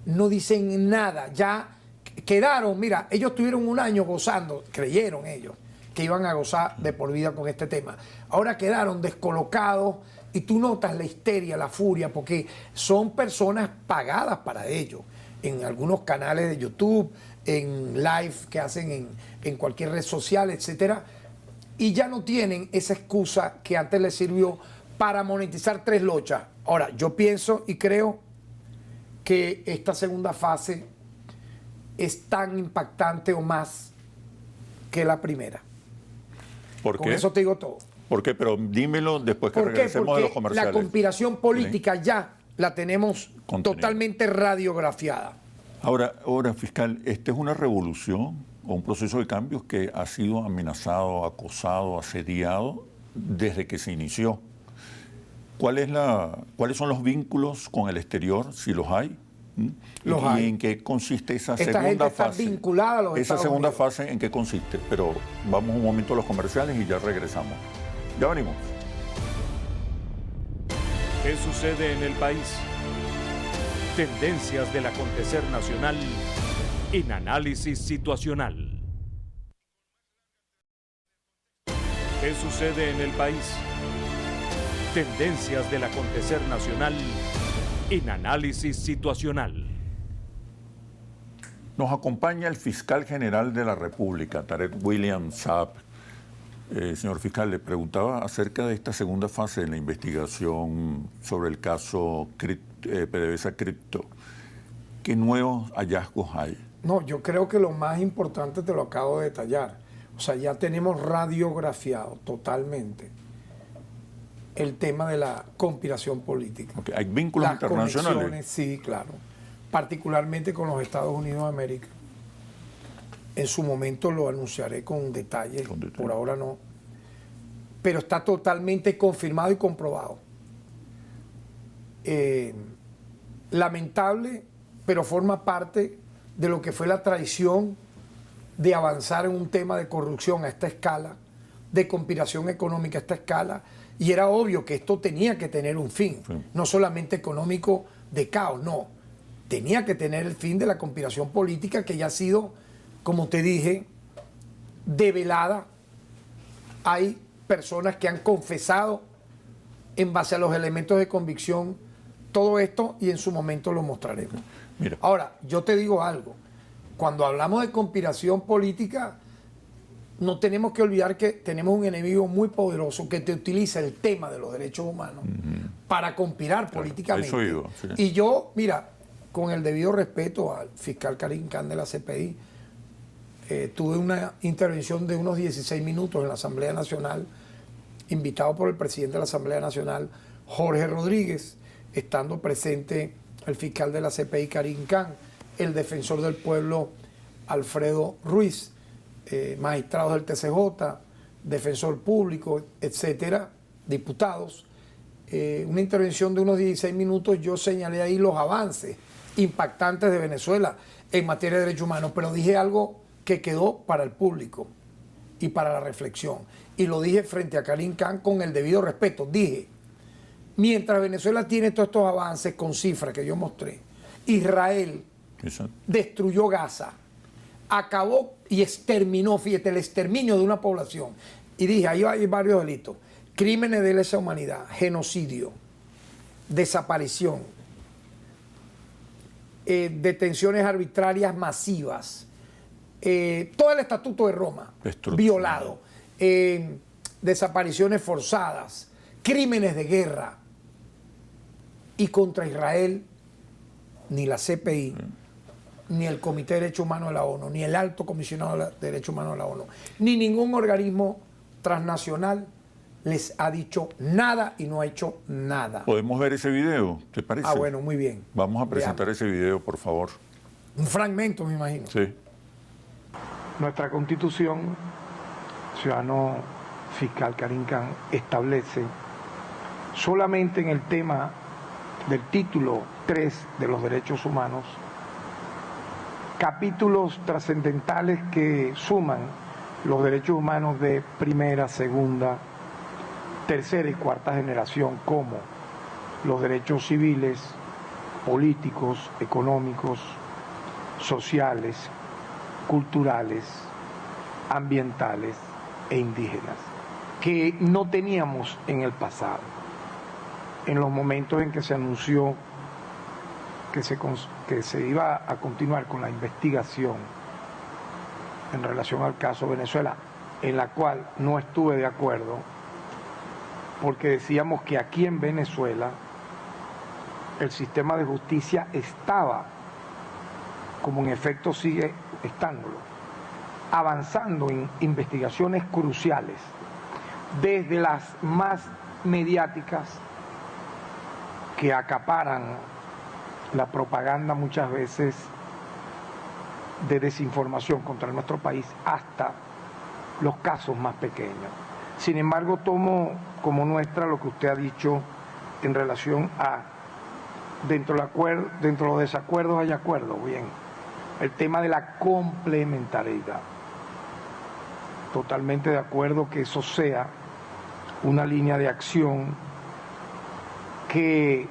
No dicen nada, ya quedaron, mira, ellos tuvieron un año gozando, creyeron ellos que iban a gozar de por vida con este tema. Ahora quedaron descolocados y tú notas la histeria, la furia, porque son personas pagadas para ello. En algunos canales de YouTube, en live que hacen en cualquier red social, etcétera, y ya no tienen esa excusa que antes les sirvió para monetizar 3 lochas. Ahora, yo pienso y creo que esta segunda fase es tan impactante o más que la primera. ¿Por qué? Con eso te digo todo. ¿Por qué? Pero dímelo después que ¿Por qué? regresemos Porque de los comerciales. la conspiración política ya la tenemos Contenida. totalmente radiografiada. Ahora, fiscal, ¿esta es una revolución o un proceso de cambios que ha sido amenazado, acosado, asediado desde que se inició? ¿Cuáles son los vínculos con el exterior, si los hay? Los ¿Y hay. en qué consiste esa Esta segunda gente está fase? vinculada a los Esa Estados segunda Unidos. fase, ¿en qué consiste? Pero vamos un momento a los comerciales y ya regresamos. Ya venimos. ¿Qué sucede en el país? Tendencias del acontecer nacional en análisis situacional. ¿Qué sucede en el país? Tendencias del acontecer nacional en análisis situacional. Nos acompaña el fiscal general de la República, Tarek William Saab. Señor fiscal, le preguntaba acerca de esta segunda fase de la investigación sobre el caso PDVSA Crypto. ¿Qué nuevos hallazgos hay? No, yo creo que lo más importante te lo acabo de detallar. O sea, ya tenemos radiografiado totalmente el tema de la conspiración política. Okay. ¿Hay vínculos Las internacionales? conexiones, sí, claro. Particularmente con los Estados Unidos de América. En su momento lo anunciaré con detalle, por ahora no. Pero está totalmente confirmado y comprobado. Lamentable, pero forma parte de lo que fue la tradición de avanzar en un tema de corrupción a esta escala, de conspiración económica a esta escala, y era obvio que esto tenía que tener un fin, no solamente económico de caos, no. Tenía que tener el fin de la conspiración política que ya ha sido, como te dije, develada. Hay personas que han confesado en base a los elementos de convicción todo esto y en su momento lo mostraremos. Mira. Ahora, yo te digo algo. Cuando hablamos de conspiración política, no tenemos que olvidar que tenemos un enemigo muy poderoso que te utiliza el tema de los derechos humanos para conspirar políticamente. Eso digo, sí. Y yo, mira, con el debido respeto al fiscal Karim Khan de la CPI, tuve una intervención de unos 16 minutos en la Asamblea Nacional, invitado por el presidente de la Asamblea Nacional, Jorge Rodríguez, estando presente el fiscal de la CPI Karim Khan, el defensor del pueblo Alfredo Ruiz, magistrados del TCJ, defensor público, etcétera, diputados. Una intervención de unos 16 minutos, yo señalé ahí los avances impactantes de Venezuela en materia de derechos humanos, pero dije algo que quedó para el público y para la reflexión. Y lo dije frente a Karim Khan con el debido respeto. Dije, mientras Venezuela tiene todos estos avances con cifras que yo mostré, Israel destruyó Gaza, acabó y exterminó, fíjate, el exterminio de una población. Y dije, ahí hay varios delitos. Crímenes de lesa humanidad, genocidio, desaparición, detenciones arbitrarias masivas, todo el Estatuto de Roma violado, desapariciones forzadas, crímenes de guerra. Y contra Israel, ni la CPI, ni el Comité de Derechos Humanos de la ONU, ni el Alto Comisionado de Derechos Humanos de la ONU, ni ningún organismo transnacional les ha dicho nada y no ha hecho nada. ¿Podemos ver ese video? ¿Te parece? Ah, bueno, muy bien. Vamos a presentar Veamos. ese video, por favor. Un fragmento, me imagino. Sí. Nuestra Constitución, ciudadano fiscal Karim Khan, establece solamente en el tema del título 3 de los derechos humanos capítulos trascendentales que suman los derechos humanos de primera, segunda, tercera y cuarta generación, como los derechos civiles, políticos, económicos, sociales, culturales, ambientales e indígenas, que no teníamos en el pasado. En los momentos en que se anunció que se iba a continuar con la investigación en relación al caso Venezuela, en la cual no estuve de acuerdo, porque decíamos que aquí en Venezuela el sistema de justicia estaba, como en efecto sigue estándolo, avanzando en investigaciones cruciales, desde las más mediáticas que acaparan la propaganda muchas veces de desinformación contra nuestro país, hasta los casos más pequeños. Sin embargo, tomo como nuestra lo que usted ha dicho en relación a dentro de los desacuerdos hay acuerdos, bien, el tema de la complementariedad. Totalmente de acuerdo que eso sea una línea de acción que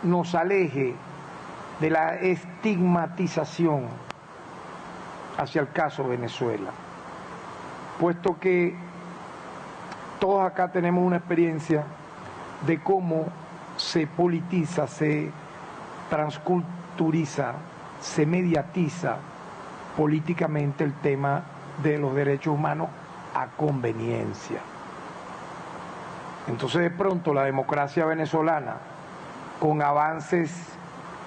nos aleje de la estigmatización hacia el caso Venezuela, puesto que todos acá tenemos una experiencia de cómo se politiza, se transculturiza, se mediatiza políticamente el tema de los derechos humanos a conveniencia. Entonces, de pronto, la democracia venezolana, con avances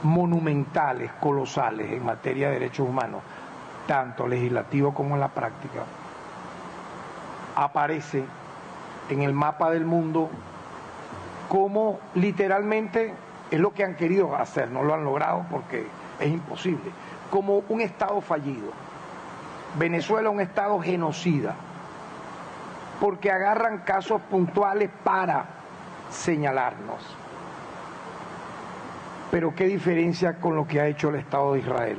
monumentales, colosales en materia de derechos humanos, tanto legislativo como en la práctica, aparece en el mapa del mundo como literalmente es lo que han querido hacer, no lo han logrado porque es imposible, como un Estado fallido. Venezuela un Estado genocida, porque agarran casos puntuales para señalarnos. Pero qué diferencia con lo que ha hecho el Estado de Israel.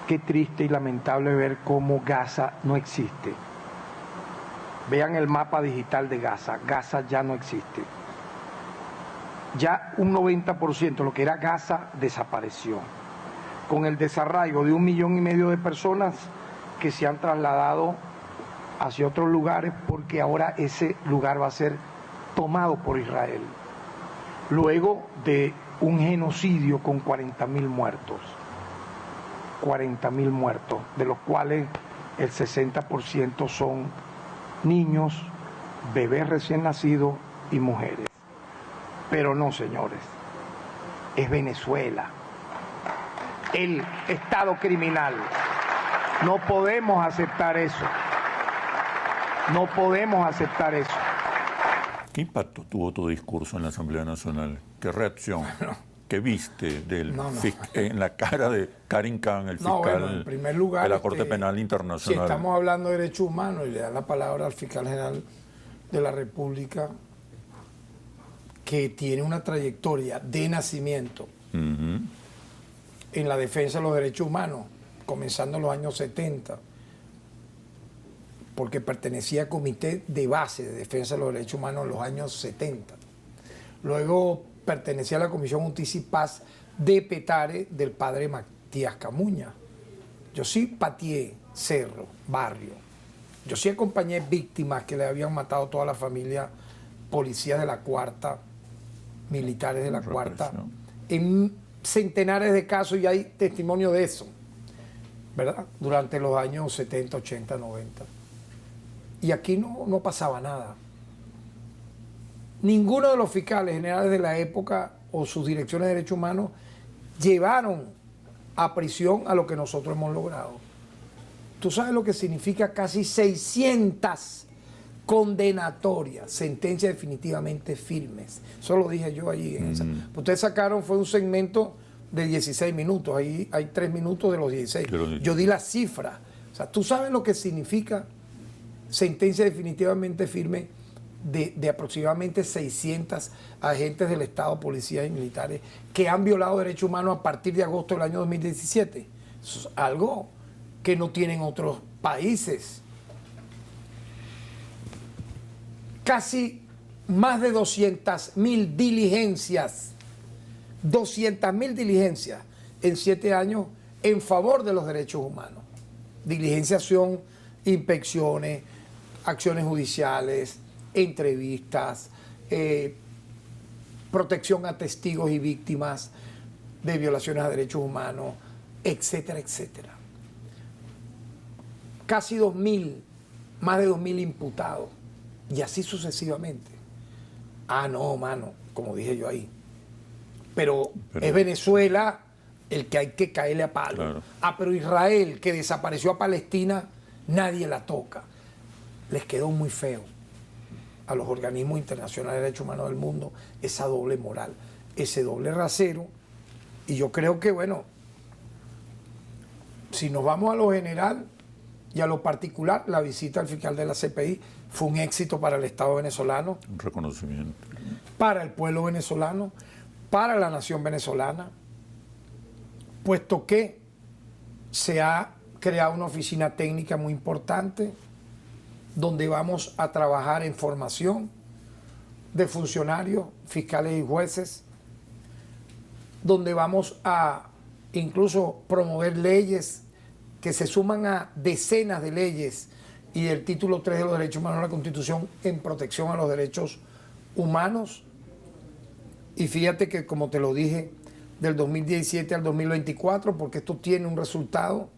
Qué triste y lamentable ver cómo Gaza no existe. Vean el mapa digital de Gaza. Gaza ya no existe. Ya un 90%, lo que era Gaza, desapareció. Con el desarraigo de 1,5 millones de personas que se han trasladado hacia otros lugares, porque ahora ese lugar va a ser tomado por Israel. Luego de un genocidio con 40.000 muertos. 40.000 muertos, de los cuales el 60% son niños, bebés recién nacidos y mujeres. Pero no, señores, es Venezuela, el Estado criminal. No podemos aceptar eso. No podemos aceptar eso. ¿Qué impacto tuvo tu discurso en la Asamblea Nacional? ¿Qué reacción? ¿Qué viste en la cara de Karim Khan, el fiscal bueno, en primer lugar, de la Corte Penal si Internacional? estamos hablando de derechos humanos y le dan la palabra al fiscal general de la República, que tiene una trayectoria de nacimiento en la defensa de los derechos humanos, comenzando en los años 70, porque pertenecía al Comité de Base de Defensa de los Derechos Humanos en los años 70. Luego pertenecía a la Comisión Justicia y Paz de Petare del padre Matías Camuña. Yo sí pateé cerro, barrio. Yo sí acompañé víctimas que le habían matado toda la familia, policías de la Cuarta, militares de la Cuarta, en centenares de casos, y hay testimonio de eso, ¿verdad? Durante los años 70, 80, 90. Y aquí no pasaba nada. Ninguno de los fiscales generales de la época o sus direcciones de derechos humanos llevaron a prisión a lo que nosotros hemos logrado. Tú sabes lo que significa casi 600 condenatoria, sentencia definitivamente firmes. Eso lo dije yo allí. Ustedes sacaron, fue un segmento de 16 minutos, ahí hay 3 minutos de los 16. Yo di la cifra. O sea, ¿tú sabes lo que significa sentencia definitivamente firme de aproximadamente 600 agentes del Estado, policías y militares que han violado derechos humanos a partir de agosto del año 2017? Eso es algo que no tienen otros países. Casi más de 200.000 diligencias, 200.000 diligencias en 7 años en favor de los derechos humanos. Diligencias son inspecciones, acciones judiciales, entrevistas, protección a testigos y víctimas de violaciones a derechos humanos, etcétera, etcétera. Casi 2.000, más de 2.000 imputados, y así sucesivamente. Ah, no, mano, como dije yo ahí. Pero es Venezuela el que hay que caerle a palo. Claro. Ah, pero Israel, que desapareció a Palestina, nadie la toca. Les quedó muy feo a los organismos internacionales de derechos humanos del mundo esa doble moral, ese doble rasero. Y yo creo que, bueno, si nos vamos a lo general y a lo particular, la visita al fiscal de la CPI fue un éxito para el Estado venezolano. Un reconocimiento. Para el pueblo venezolano, para la nación venezolana, puesto que se ha creado una oficina técnica muy importante donde vamos a trabajar en formación de funcionarios, fiscales y jueces, donde vamos a incluso promover leyes que se suman a decenas de leyes y el título 3 de los derechos humanos de la Constitución en protección a los derechos humanos. Y fíjate que, como te lo dije, del 2017 al 2024, porque esto tiene un resultado,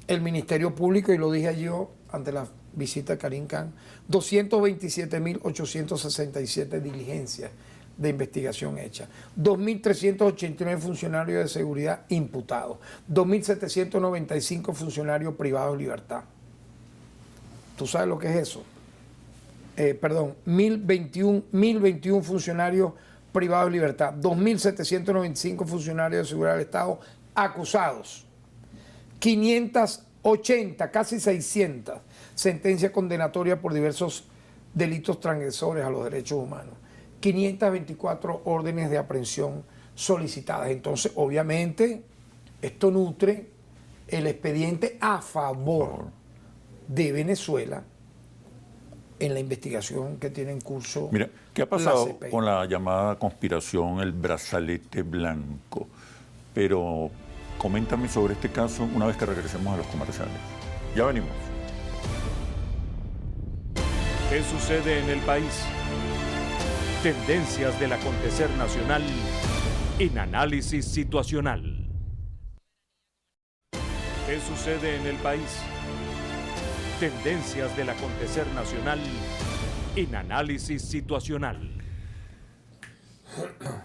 el Ministerio Público, y lo dije yo ante la visita de Karim Khan, 227.867 diligencias de investigación hechas, 2.389 funcionarios de seguridad imputados, 2.795 funcionarios privados de libertad. ¿Tú sabes lo que es eso? 1.021 funcionarios privados de libertad, 2.795 funcionarios de seguridad del Estado acusados, 580, casi 600 sentencias condenatorias por diversos delitos transgresores a los derechos humanos, 524 órdenes de aprehensión solicitadas. Entonces, obviamente, esto nutre el expediente a favor de Venezuela en la investigación que tiene en curso. Mira, ¿qué ha pasado con la llamada conspiración, el brazalete blanco? Pero coméntame sobre este caso una vez que regresemos a los comerciales. Ya venimos. ¿Qué sucede en el país? Tendencias del acontecer nacional en análisis situacional. ¿Qué sucede en el país? Tendencias del acontecer nacional en análisis situacional.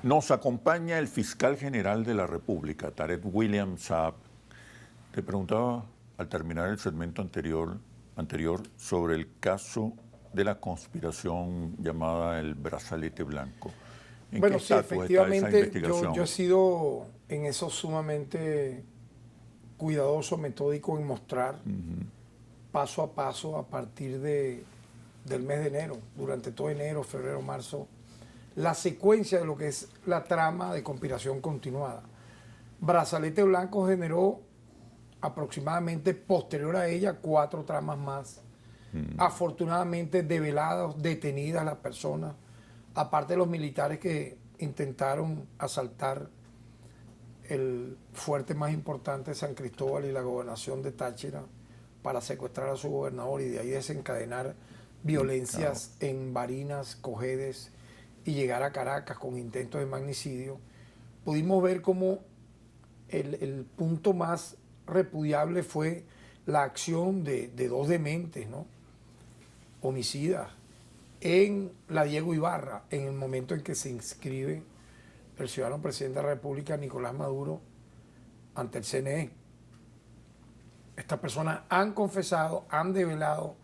Nos acompaña el fiscal general de la República, Tarek William Saab. Te preguntaba al terminar el segmento anterior sobre el caso de la conspiración llamada el brazalete blanco. Bueno, sí, efectivamente, yo he sido en eso sumamente cuidadoso, metódico en mostrar paso a paso a partir del mes de enero, durante todo enero, febrero, marzo, la secuencia de lo que es la trama de conspiración continuada. Brazalete Blanco generó aproximadamente, posterior a ella, 4 tramas más. Afortunadamente develadas, detenidas las personas, aparte de los militares que intentaron asaltar el fuerte más importante de San Cristóbal y la gobernación de Táchira para secuestrar a su gobernador y de ahí desencadenar violencias en Barinas, Cojedes y llegar a Caracas con intentos de magnicidio. Pudimos ver cómo el punto más repudiable fue la acción de 2 dementes, ¿no?, homicidas, en la Diego Ibarra, en el momento en que se inscribe el ciudadano presidente de la República, Nicolás Maduro, ante el CNE. Estas personas han confesado, han develado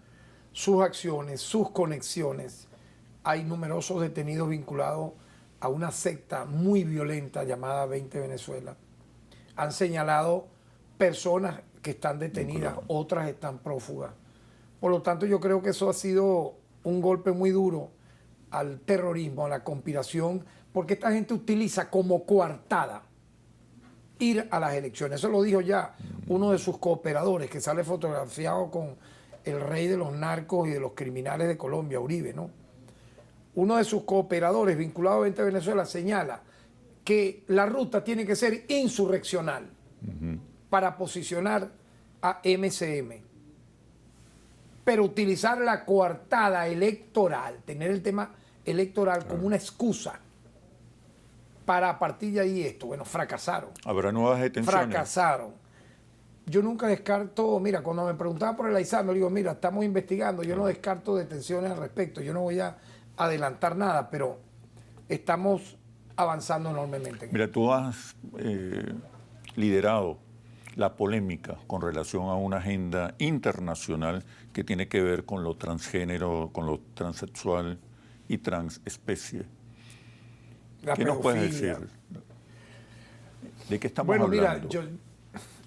sus acciones, sus conexiones. Hay numerosos detenidos vinculados a una secta muy violenta llamada 20 Venezuela. Han señalado personas que están detenidas, otras están prófugas. Por lo tanto, yo creo que eso ha sido un golpe muy duro al terrorismo, a la conspiración, porque esta gente utiliza como coartada ir a las elecciones. Eso lo dijo ya uno de sus cooperadores, que sale fotografiado con el rey de los narcos y de los criminales de Colombia, Uribe, ¿no? Uno de sus cooperadores vinculado a 20 Venezuela señala que la ruta tiene que ser insurreccional para posicionar a MCM. Pero utilizar la coartada electoral, tener el tema electoral como una excusa para a partir de ahí esto, bueno, fracasaron. ¿Habrá nuevas detenciones? Fracasaron. Yo nunca descarto, mira, cuando me preguntaban por el Aizame, digo, mira, estamos investigando, yo no descarto detenciones al respecto, yo no voy a adelantar nada, pero estamos avanzando enormemente. Mira, tú has liderado la polémica con relación a una agenda internacional que tiene que ver con lo transgénero, con lo transexual y transespecie. ¿Qué nos puedes decir? ¿De qué estamos hablando? Bueno, mira,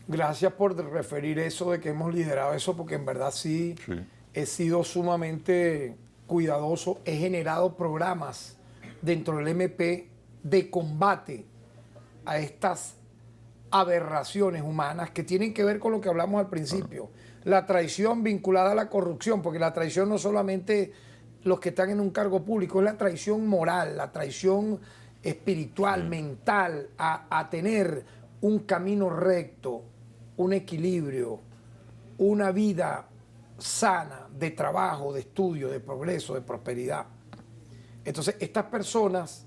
gracias por referir eso de que hemos liderado eso, porque en verdad sí he sido sumamente cuidadoso. He generado programas dentro del MP de combate a estas aberraciones humanas que tienen que ver con lo que hablamos al principio. La traición vinculada a la corrupción, porque la traición no solamente los que están en un cargo público, es la traición moral, la traición espiritual, mental, a tener un camino recto, un equilibrio, una vida sana de trabajo, de estudio, de progreso, de prosperidad. Entonces, estas personas,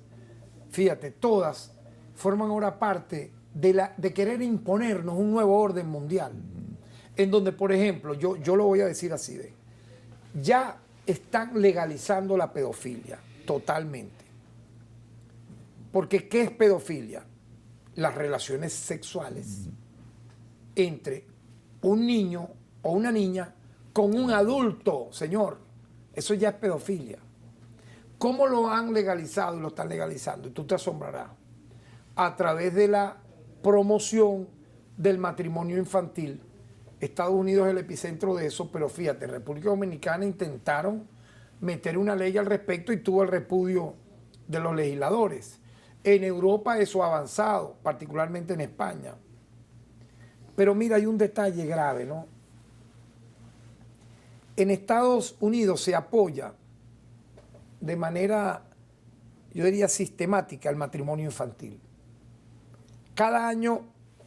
fíjate, todas forman ahora parte de querer imponernos un nuevo orden mundial, en donde, por ejemplo, yo lo voy a decir así, ya están legalizando la pedofilia totalmente. Porque ¿qué es pedofilia? Las relaciones sexuales entre un niño o una niña con un adulto, señor. Eso ya es pedofilia. ¿Cómo lo han legalizado y lo están legalizando? Y tú te asombrarás. A través de la promoción del matrimonio infantil. Estados Unidos es el epicentro de eso, pero fíjate, en República Dominicana intentaron meter una ley al respecto y tuvo el repudio de los legisladores. En Europa eso ha avanzado, particularmente en España. Pero mira, hay un detalle grave, ¿no? En Estados Unidos se apoya de manera, yo diría, sistemática el matrimonio infantil. Cada año,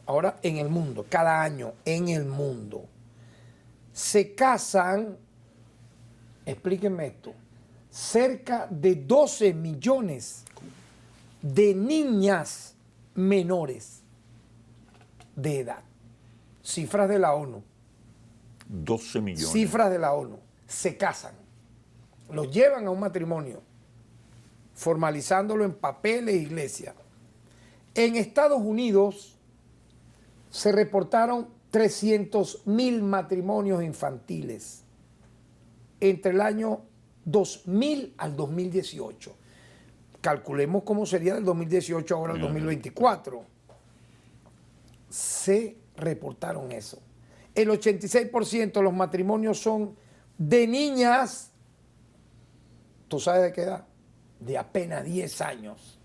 ahora en el mundo, cada año en el mundo, se casan, explíquenme esto, cerca de 12 millones de niñas menores de edad. Cifras de la ONU. 12 millones. Cifras de la ONU. Se casan. Los llevan a un matrimonio, formalizándolo en papeles, iglesia. En Estados Unidos se reportaron 300,000 matrimonios infantiles entre el año 2000 al 2018. Calculemos cómo sería del 2018 ahora al 2024. Se reportaron eso. El 86% de los matrimonios son de niñas, ¿tú sabes de qué edad? De apenas 10 años,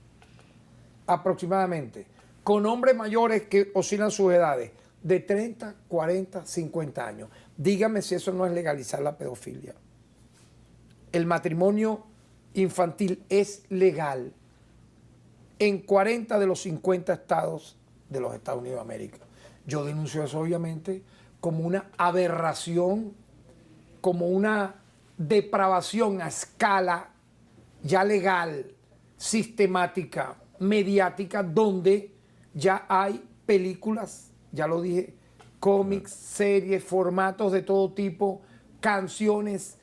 aproximadamente, con hombres mayores que oscilan sus edades, de 30, 40, 50 años. Dígame si eso no es legalizar la pedofilia. El matrimonio infantil es legal en 40 de los 50 estados de los Estados Unidos de América. Yo denuncio eso obviamente como una aberración, como una depravación a escala ya legal, sistemática, mediática, donde ya hay películas, ya lo dije, cómics, series, formatos de todo tipo, canciones,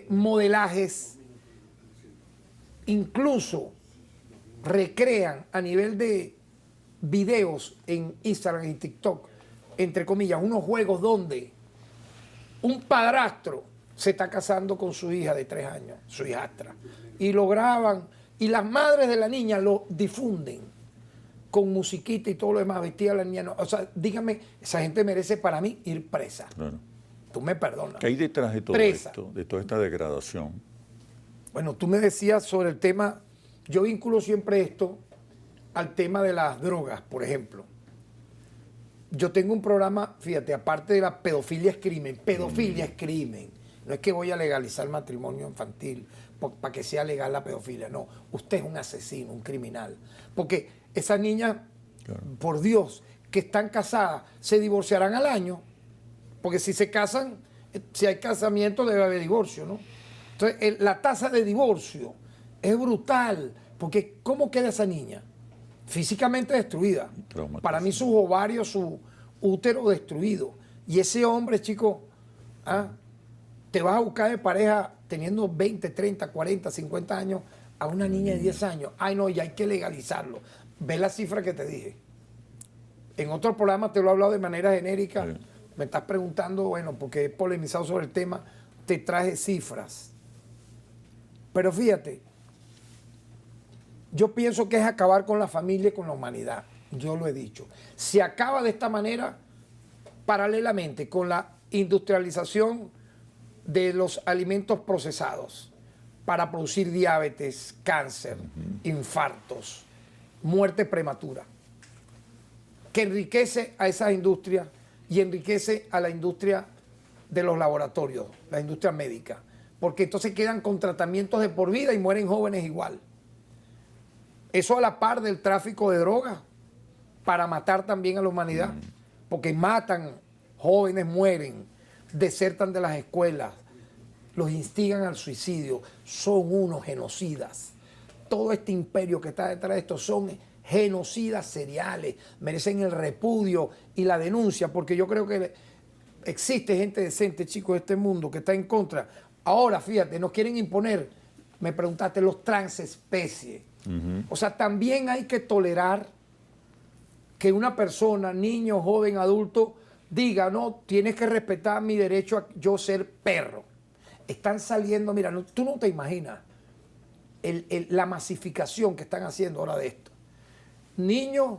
modelajes, incluso recrean a nivel de videos en Instagram y TikTok, entre comillas, unos juegos donde un padrastro se está casando con su hija de 3 años, su hijastra, y lo graban, y las madres de la niña lo difunden con musiquita y todo lo demás, vestida la niña. No, o sea, dígame, esa gente merece para mí ir presa. Claro. Tú me perdonas. ¿Qué hay detrás de todo Presa. esto, de toda esta degradación? Bueno, tú me decías sobre el tema, yo vinculo siempre esto al tema de las drogas, por ejemplo. Yo tengo un programa, fíjate, aparte de la pedofilia es crimen, pedofilia es crimen. No es que voy a legalizar el matrimonio infantil para que sea legal la pedofilia, no. Usted es un asesino, un criminal. Porque esas niñas, Claro. por Dios, que están casadas, se divorciarán al año. Porque si se casan, si hay casamiento debe haber divorcio, ¿no? Entonces, la tasa de divorcio es brutal. Porque ¿cómo queda esa niña? Físicamente destruida. Para mí sus ovarios, su útero destruido. Y ese hombre, chico, te vas a buscar de pareja teniendo 20, 30, 40, 50 años a una niña de 10 años. Ay, no, ya hay que legalizarlo. Ve la cifra que te dije. En otro programa te lo he hablado de manera genérica. Sí. Me estás preguntando, bueno, porque he polemizado sobre el tema, te traje cifras. Pero fíjate, yo pienso que es acabar con la familia y con la humanidad. Yo lo he dicho. Se acaba de esta manera paralelamente con la industrialización de los alimentos procesados para producir diabetes, cáncer, infartos, muerte prematura, que enriquece a esas industrias y enriquece a la industria de los laboratorios, la industria médica, porque entonces quedan con tratamientos de por vida y mueren jóvenes igual. Eso a la par del tráfico de drogas para matar también a la humanidad, porque matan, jóvenes mueren, desertan de las escuelas, los instigan al suicidio, son unos genocidas. Todo este imperio que está detrás de esto son genocidas seriales, merecen el repudio y la denuncia, porque yo creo que existe gente decente, chicos, de este mundo que está en contra. Ahora, fíjate, nos quieren imponer, me preguntaste, los transespecies. O sea, también hay que tolerar que una persona, niño, joven, adulto, diga, no, tienes que respetar mi derecho a yo ser perro. Están saliendo, mira, tú no te imaginas la masificación que están haciendo ahora de esto. Niños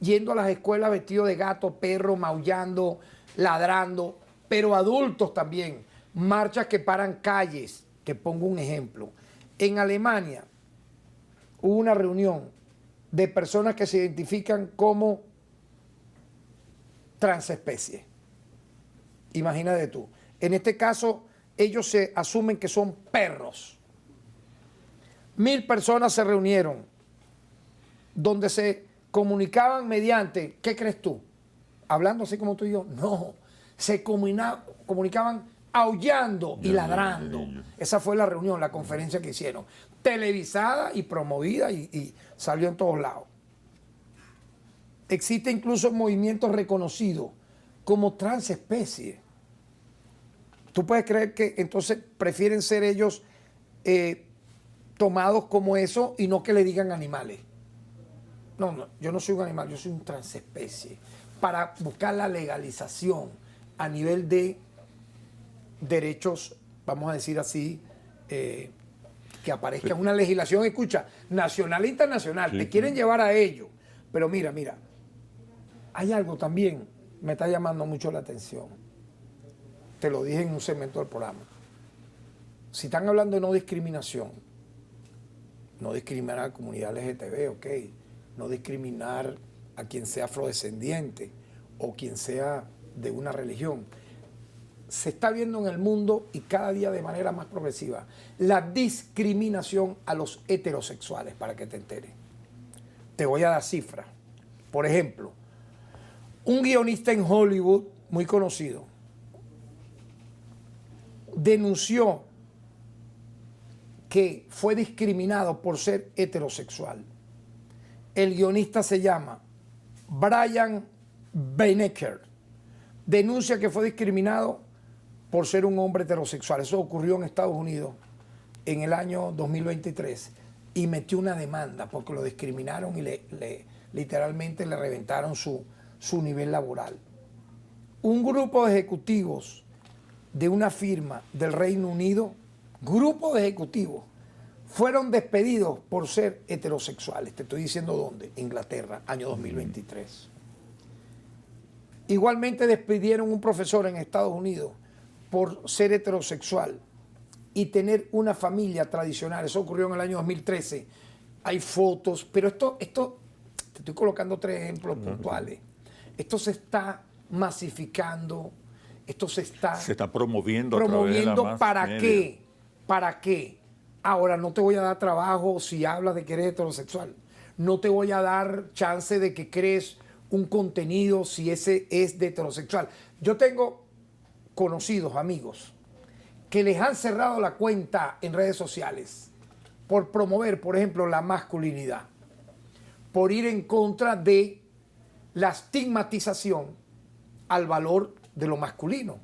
yendo a las escuelas vestidos de gato, perro, maullando, ladrando, pero adultos también. Marchas que paran calles. Te pongo un ejemplo. En Alemania hubo una reunión de personas que se identifican como transespecies. Imagínate tú. En este caso, ellos se asumen que son perros. 1000 personas se reunieron donde se comunicaban mediante, ¿qué crees tú? Hablando así como tú y yo. No, se comunicaban aullando y ladrando. Esa fue la reunión, la conferencia que hicieron. Televisada y promovida y salió en todos lados. Existe incluso movimientos reconocidos como transespecie. Tú puedes creer que entonces prefieren ser ellos tomados como eso y no que le digan animales. No, yo no soy un animal, yo soy un transespecie. Para buscar la legalización a nivel de derechos, vamos a decir así, que aparezca una legislación, escucha, nacional e internacional. Sí, te quieren llevar a ello. Pero mira, hay algo también, me está llamando mucho la atención. Te lo dije en un segmento del programa. Si están hablando de no discriminación, no discriminar a la comunidad LGTB, ok, no discriminar a quien sea afrodescendiente o quien sea de una religión. Se está viendo en el mundo y cada día de manera más progresiva la discriminación a los heterosexuales, para que te enteres. Te voy a dar cifras. Por ejemplo, un guionista en Hollywood muy conocido denunció que fue discriminado por ser heterosexual. El guionista se llama Brian Benecker. Denuncia que fue discriminado por ser un hombre heterosexual. Eso ocurrió en Estados Unidos en el año 2023 y metió una demanda porque lo discriminaron y literalmente le reventaron su nivel laboral. Un grupo de ejecutivos de una firma del Reino Unido, grupos de ejecutivos fueron despedidos por ser heterosexuales. Te estoy diciendo dónde. Inglaterra, año 2023. Igualmente despidieron un profesor en Estados Unidos por ser heterosexual y tener una familia tradicional. Eso ocurrió en el año 2013. Hay fotos, pero esto te estoy colocando 3 ejemplos puntuales. Esto se está masificando, esto se está promoviendo a través de la mass ¿para media. qué? ¿Para qué? Ahora, no te voy a dar trabajo si hablas de que eres heterosexual. No te voy a dar chance de que crees un contenido si ese es de heterosexual. Yo tengo conocidos, amigos, que les han cerrado la cuenta en redes sociales por promover, por ejemplo, la masculinidad, por ir en contra de la estigmatización al valor de lo masculino,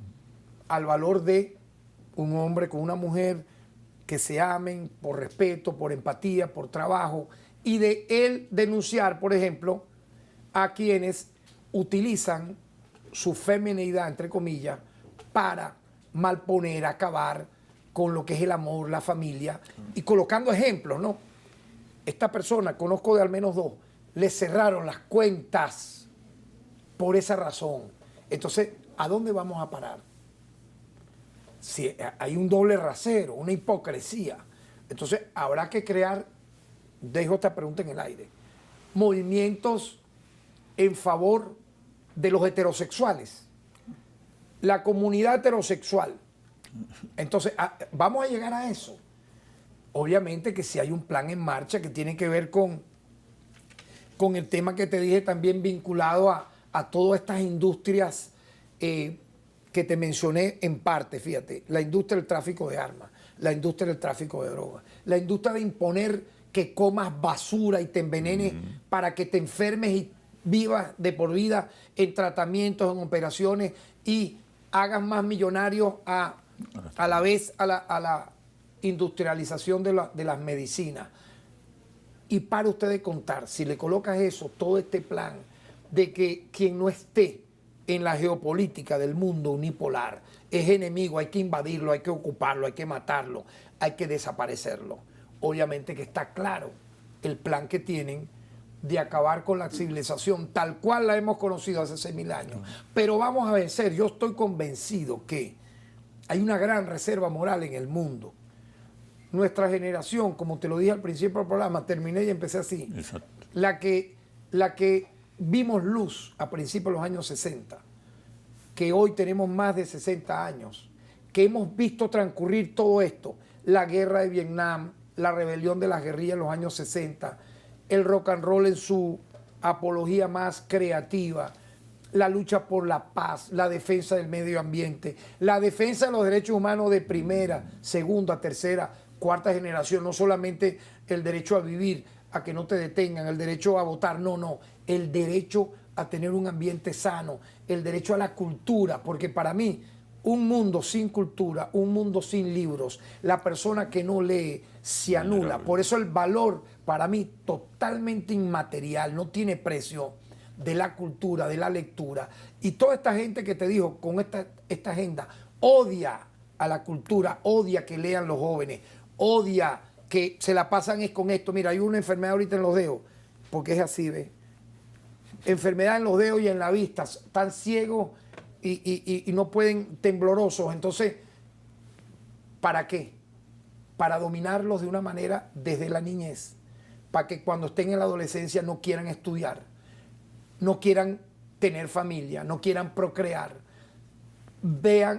al valor de un hombre con una mujer que se amen por respeto, por empatía, por trabajo, y de él denunciar, por ejemplo, a quienes utilizan su feminidad, entre comillas, para malponer, acabar con lo que es el amor, la familia, y colocando ejemplos, ¿no? Esta persona, conozco de al menos 2, le cerraron las cuentas por esa razón. Entonces, ¿a dónde vamos a parar? Si hay un doble rasero, una hipocresía. Entonces, habrá que crear, dejo esta pregunta en el aire, movimientos en favor de los heterosexuales. La comunidad heterosexual. Entonces, vamos a llegar a eso. Obviamente que si hay un plan en marcha que tiene que ver con el tema que te dije también vinculado a todas estas industrias que te mencioné en parte, fíjate, la industria del tráfico de armas, la industria del tráfico de drogas, la industria de imponer que comas basura y te envenenes para que te enfermes y vivas de por vida en tratamientos, en operaciones y hagas más millonarios a la vez a la industrialización de las medicinas. Y para usted de contar, si le colocas eso, todo este plan de que quien no esté en la geopolítica del mundo unipolar es enemigo, hay que invadirlo, hay que ocuparlo, hay que matarlo, hay que desaparecerlo. Obviamente que está claro el plan que tienen de acabar con la civilización tal cual la hemos conocido hace 6.000 años. Pero vamos a vencer. Yo estoy convencido que hay una gran reserva moral en el mundo. Nuestra generación, como te lo dije al principio del programa, terminé y empecé así. Exacto. La que vimos luz a principios de los años 60, que hoy tenemos más de 60 años, que hemos visto transcurrir todo esto, la guerra de Vietnam, la rebelión de las guerrillas en los años 60, el rock and roll en su apología más creativa, la lucha por la paz, la defensa del medio ambiente, la defensa de los derechos humanos de primera, segunda, tercera, cuarta generación, no solamente el derecho a vivir, a que no te detengan, el derecho a votar, no, el derecho a tener un ambiente sano, el derecho a la cultura, porque para mí un mundo sin cultura, un mundo sin libros, la persona que no lee se anula. Por eso el valor para mí totalmente inmaterial, no tiene precio, de la cultura, de la lectura. Y toda esta gente que te dijo con esta agenda odia a la cultura, odia que lean los jóvenes, odia que se la pasan es con esto. Mira, hay una enfermedad ahorita en los dedos, porque es así, ¿ves? Enfermedad en los dedos y en la vista, están ciegos y no pueden, temblorosos. Entonces, ¿para qué? Para dominarlos de una manera desde la niñez, para que cuando estén en la adolescencia no quieran estudiar, no quieran tener familia, no quieran procrear,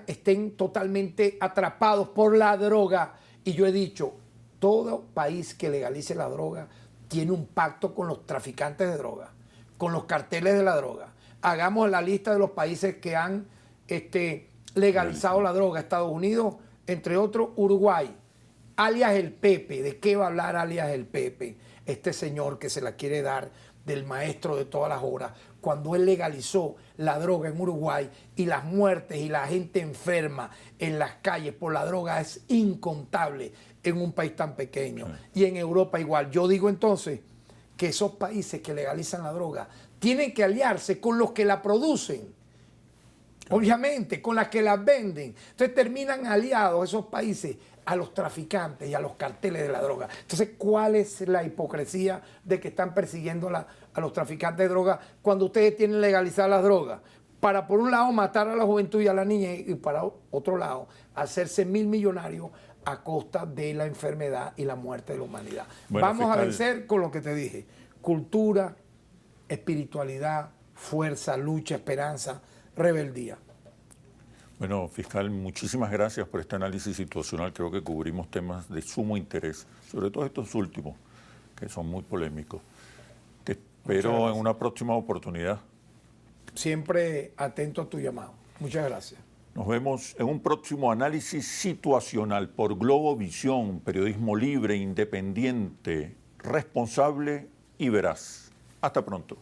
estén totalmente atrapados por la droga. Y yo he dicho, todo país que legalice la droga tiene un pacto con los traficantes de droga, con los carteles de la droga. Hagamos la lista de los países que han legalizado la droga. Estados Unidos, entre otros, Uruguay. Alias el Pepe. ¿De qué va a hablar alias el Pepe? Este señor que se la quiere dar del maestro de todas las horas, cuando él legalizó la droga en Uruguay y las muertes y la gente enferma en las calles por la droga es incontable en un país tan pequeño. Y en Europa igual. Yo digo entonces que esos países que legalizan la droga tienen que aliarse con los que la producen obviamente, con las que las venden. Entonces terminan aliados esos países a los traficantes y a los carteles de la droga. Entonces, ¿cuál es la hipocresía de que están persiguiendo a los traficantes de droga cuando ustedes tienen legalizadas las drogas? Para, por un lado, matar a la juventud y a la niña, y para otro lado, hacerse millonarios a costa de la enfermedad y la muerte de la humanidad. Bueno, Vamos fiscal, a vencer con lo que te dije: cultura, espiritualidad, fuerza, lucha, esperanza, rebeldía. Bueno, fiscal, muchísimas gracias por este análisis situacional. Creo que cubrimos temas de sumo interés, sobre todo estos últimos, que son muy polémicos. Te espero en una próxima oportunidad. Siempre atento a tu llamado. Muchas gracias. Nos vemos en un próximo análisis situacional por Globovisión, periodismo libre, independiente, responsable y veraz. Hasta pronto.